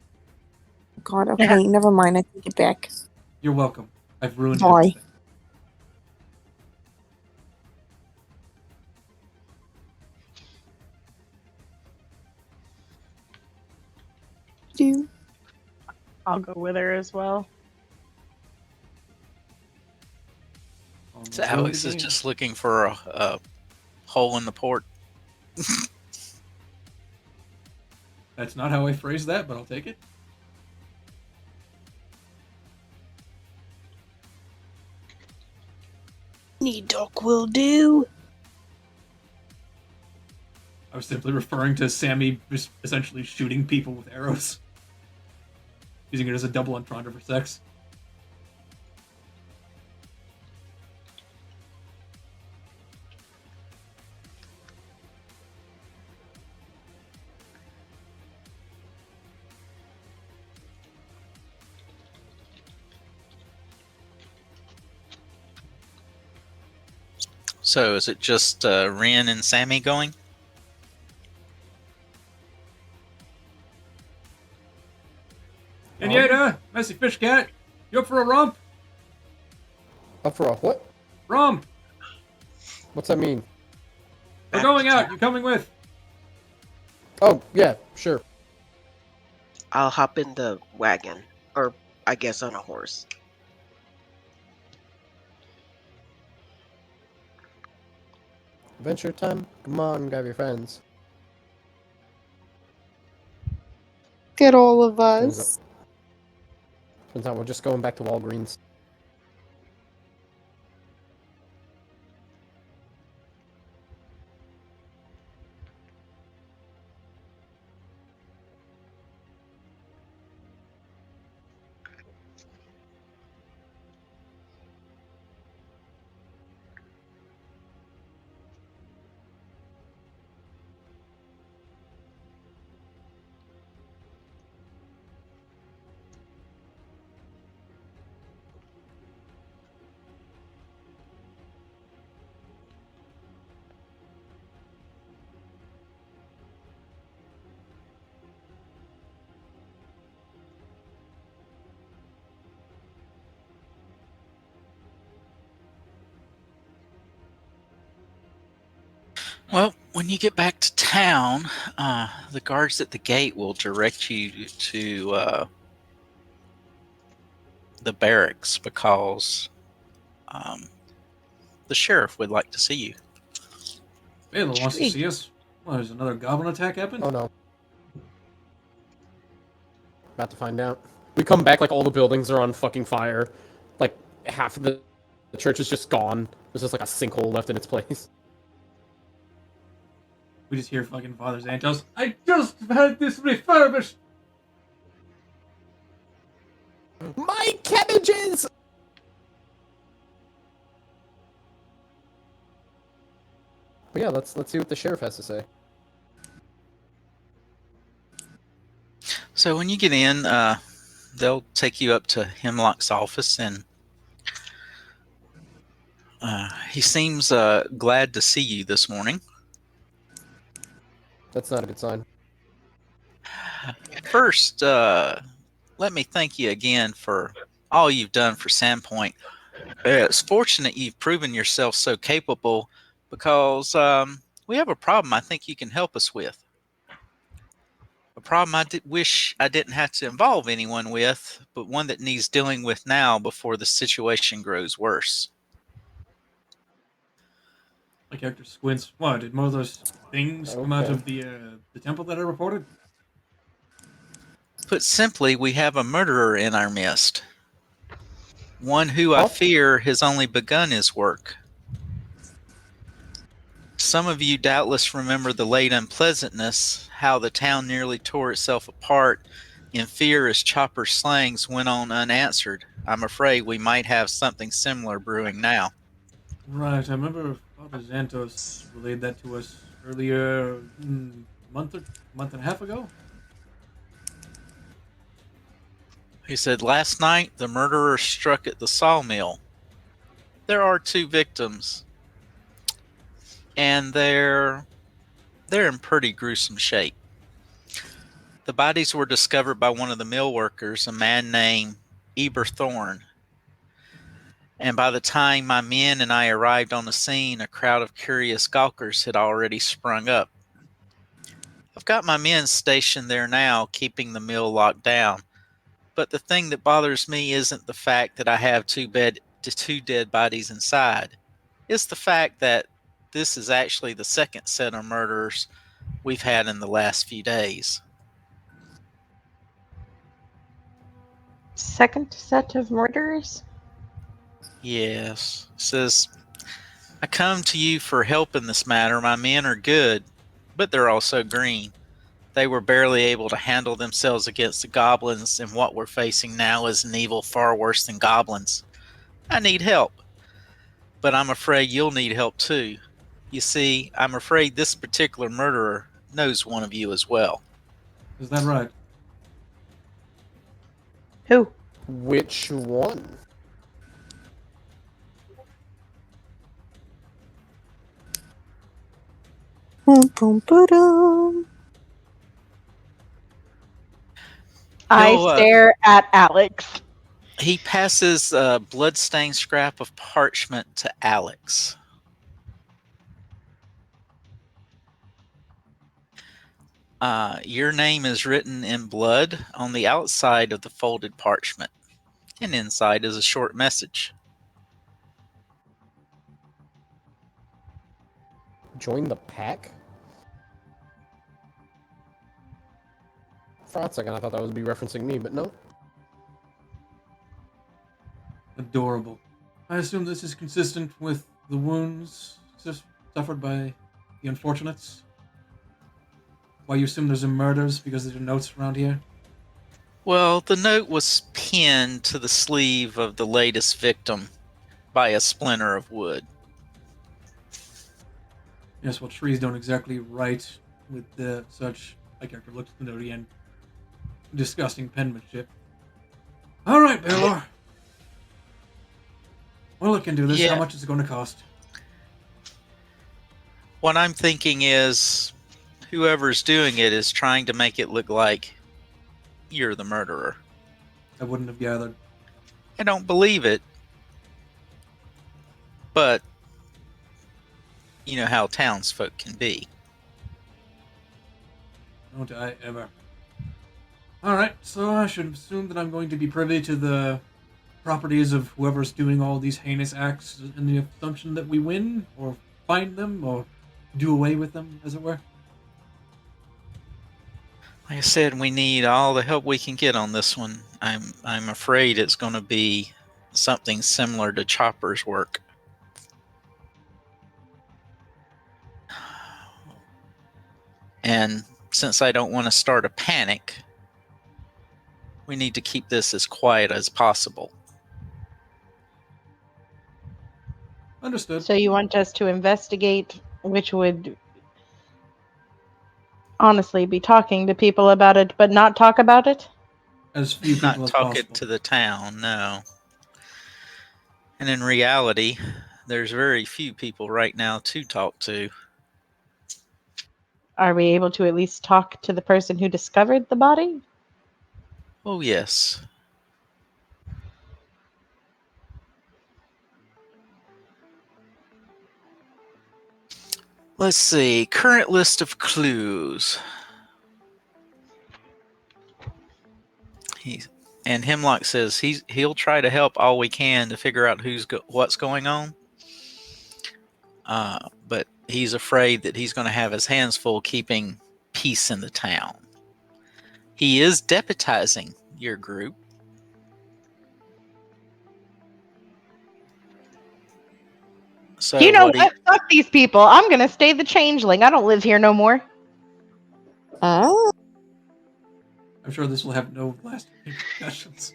God, okay, never mind. I take it back. You're welcome. I've ruined Bye. everything. Do I'll go with her as well. So Alex is just looking for a hole in the port. That's not how I phrased that, but I'll take it. Any doc will do. I was simply referring to Sammy just essentially shooting people with arrows. Using it as a double entendre for sex. So is it just Ren and Sammy going? And yet, Messy Fish Cat, you up for a romp? Up for a what? Romp! What's that mean? We're going out, you coming with? Oh, yeah, sure. I'll hop in the wagon, or I guess on a horse. Adventure time? Come on, grab your friends. Get all of Turns us. out we're just going back to Walgreens. Well, when you get back to town, the guards at the gate will direct you to the barracks because the sheriff would like to see you. Vela wants to see us. Well, there's another goblin attack happened? Oh no. About to find out. We come back like all the buildings are on fucking fire. Like half of the church is just gone. There's just like a sinkhole left in its place. We just hear fucking Father Xantos. I just had this refurbished! My cabbages! But yeah, let's see what the sheriff has to say. So when you get in, they'll take you up to Hemlock's office, and he seems glad to see you this morning. That's not a good sign. First, let me thank you again for all you've done for Sandpoint. It's fortunate you've proven yourself so capable because we have a problem I think you can help us with. A problem I wish I didn't have to involve anyone with, but one that needs dealing with now before the situation grows worse. My character squints. What? Did more of those things come out Okay. of the temple that I reported? Put simply, we have a murderer in our midst. One who I What? fear has only begun his work. Some of you doubtless remember the late unpleasantness, how the town nearly tore itself apart in fear as Chopper's slangs went on unanswered. I'm afraid we might have something similar brewing now. Right, I remember Father Xantos relayed that to us earlier, month and a half ago. He said, last night the murderer struck at the sawmill. There are 2 victims, and they're in pretty gruesome shape. The bodies were discovered by one of the mill workers, a man named Eber Thorne. And by the time my men and I arrived on the scene, a crowd of curious gawkers had already sprung up. I've got my men stationed there now, keeping the mill locked down. But the thing that bothers me isn't the fact that I have 2 dead bodies inside. It's the fact that this is actually the second set of murders we've had in the last few days. Second set of murderers? Yes. It says, I come to you for help in this matter. My men are good, but they're also green. They were barely able to handle themselves against the goblins, and what we're facing now is an evil far worse than goblins. I need help, but I'm afraid you'll need help too. You see, I'm afraid this particular murderer knows one of you as well. Is that right? Who? Which one? Boom, boom, ba-dum. I He'll, stare at Alex. He passes a bloodstained scrap of parchment to Alex. Your name is written in blood on the outside of the folded parchment, and inside is a short message. Join the pack? For a second, I thought that would be referencing me, but no. Adorable. I assume this is consistent with the wounds suffered by the unfortunates? Why you assume there's a murders because there's notes around here? Well, the note was pinned to the sleeve of the latest victim by a splinter of wood. Yes, well, trees don't exactly write with such. My character looked at the note again. Disgusting penmanship. All right, Baylor. We'll look into this. Yeah. How much is it going to cost? What I'm thinking is whoever's doing it is trying to make it look like you're the murderer. I wouldn't have gathered. I don't believe it. But you know how townsfolk can be. Don't I ever. Alright, so I should assume that I'm going to be privy to the properties of whoever's doing all these heinous acts in the assumption that we win, or find them, or do away with them, as it were. Like I said, we need all the help we can get on this one. I'm afraid it's going to be something similar to Chopper's work. And since I don't want to start a panic, we need to keep this as quiet as possible. Understood. So you want us to investigate, which would honestly be talking to people about it, but not talk about it? As few people Not as talk possible. it to the town, no. And in reality, there's very few people right now to talk to. Are we able to at least talk to the person who discovered the body? Oh, yes. Let's see. Current list of clues. And Hemlock says he'll try to help all we can to figure out what's going on. But he's afraid that he's going to have his hands full keeping peace in the town. He is deputizing your group. So You know what what? Fuck these people. I'm gonna stay the changeling. I don't live here no more. Oh, I'm sure this will have no lasting repercussions.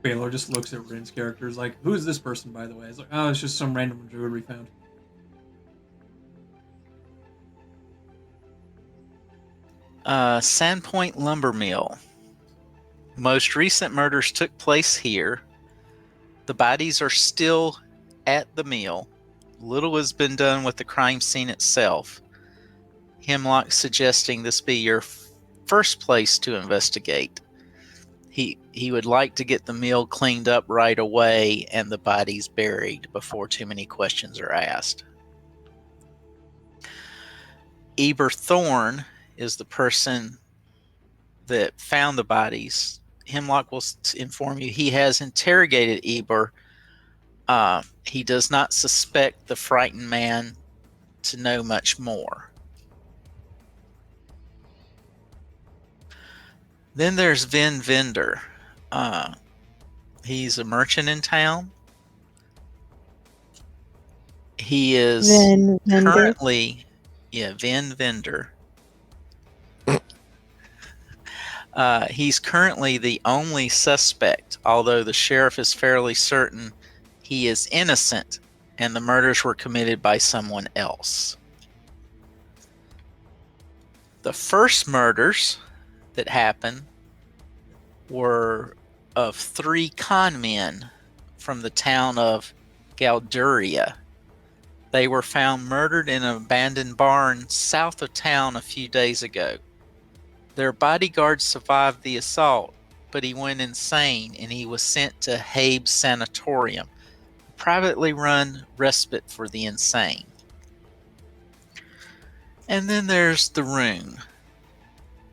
Baylor just looks at Rin's characters like, who's this person, by the way? It's like, oh, it's just some random druid we found. Sandpoint Lumber Mill. Most recent murders took place here. The bodies are still at the mill. Little has been done with the crime scene itself. Hemlock suggesting this be your first place to investigate. He would like to get the mill cleaned up right away and the bodies buried before too many questions are asked. Eber Thorne is the person that found the bodies. Hemlock will inform you he has interrogated Eber. He does not suspect the frightened man to know much more. Then there's Vin Vendor. He's a merchant in town. He is Vendor. currently, Vin Vendor. He's currently the only suspect, although the sheriff is fairly certain he is innocent and the murders were committed by someone else. The first murders that happened were of 3 con men from the town of Galduria. They were found murdered in an abandoned barn south of town a few days ago. Their bodyguard survived the assault, but he went insane and he was sent to Habe's Sanatorium, a privately run respite for the insane. And then there's the rune.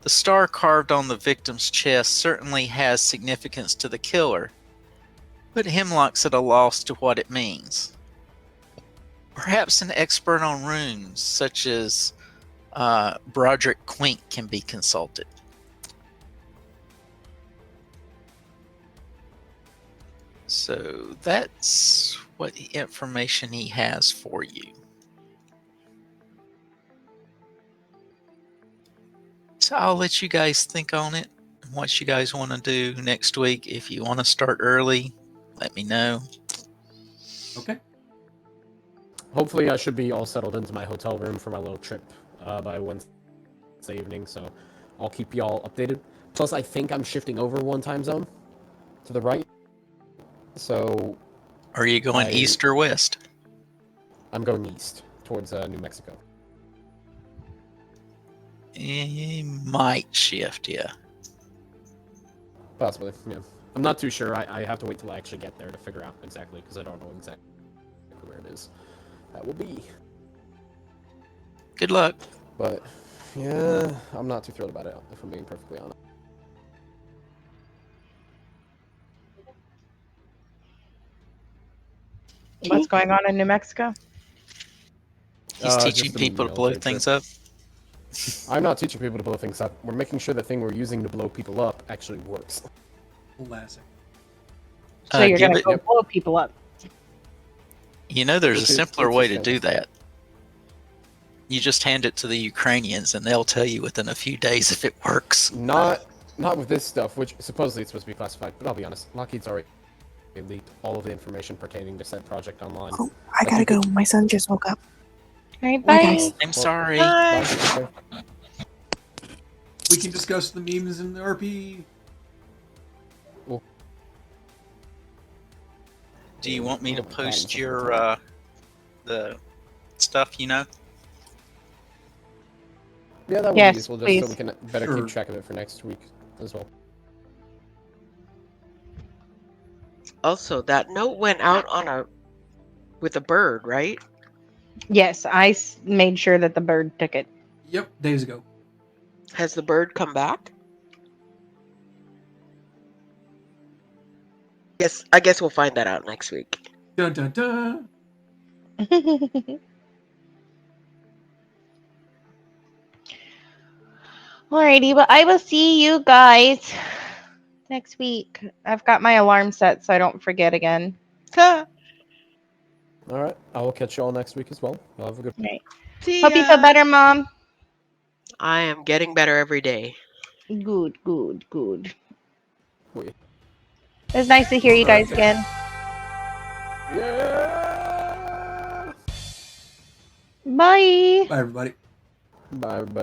The star carved on the victim's chest certainly has significance to the killer, but Hemlock's at a loss to what it means. Perhaps an expert on runes, such as Broderick Quink, can be consulted. So that's what information he has for you. So I'll let you guys think on it, what you guys want to do next week. If you want to start early, let me know. Okay. Hopefully, I should be all settled into my hotel room for my little trip by Wednesday evening, so I'll keep y'all updated. Plus, I think I'm shifting over one time zone to the right. So, Are you going east or west? I'm going east towards New Mexico. It might shift, yeah. Possibly, yeah. I'm not too sure. I have to wait till I actually get there to figure out exactly, because I don't know exactly where it is. That will be. Good luck. But, yeah, I'm not too thrilled about it, if I'm being perfectly honest. What's going on in New Mexico? He's teaching just a people to blow military things trip. up. I'm not teaching people to blow things up. We're making sure the thing we're using to blow people up actually works. Classic. So you're give gonna it- go blow people up. You know, there's a Which is- simpler which way is to do that. You just hand it to the Ukrainians, and they'll tell you within a few days if it works. Not with this stuff, which supposedly it's supposed to be classified. But I'll be honest, Lockheed's already leaked all of the information pertaining to said project online. Oh, I gotta go. My son just woke up. All right, Bye, bye. guys. I'm sorry. Bye. We can discuss the memes in the RP. Do you want me to post your the stuff? You know. Yeah, that would Yes, be useful, just please. so we can better Sure. keep track of it for next week as well. Also, that note went out with a bird, right? Yes, I made sure that the bird took it. Yep, days ago. Has the bird come back? I guess we'll find that out next week. Dun dun dun. Alrighty, but I will see you guys next week. I've got my alarm set so I don't forget again. All right, I will catch you all next week as well. I'll have a good. Right. See Hope you feel ya. better, Mom. I am getting better every day. Good, good, good. Wait. It was nice to hear you guys again. Yeah. Bye. Bye, everybody. Bye, everybody.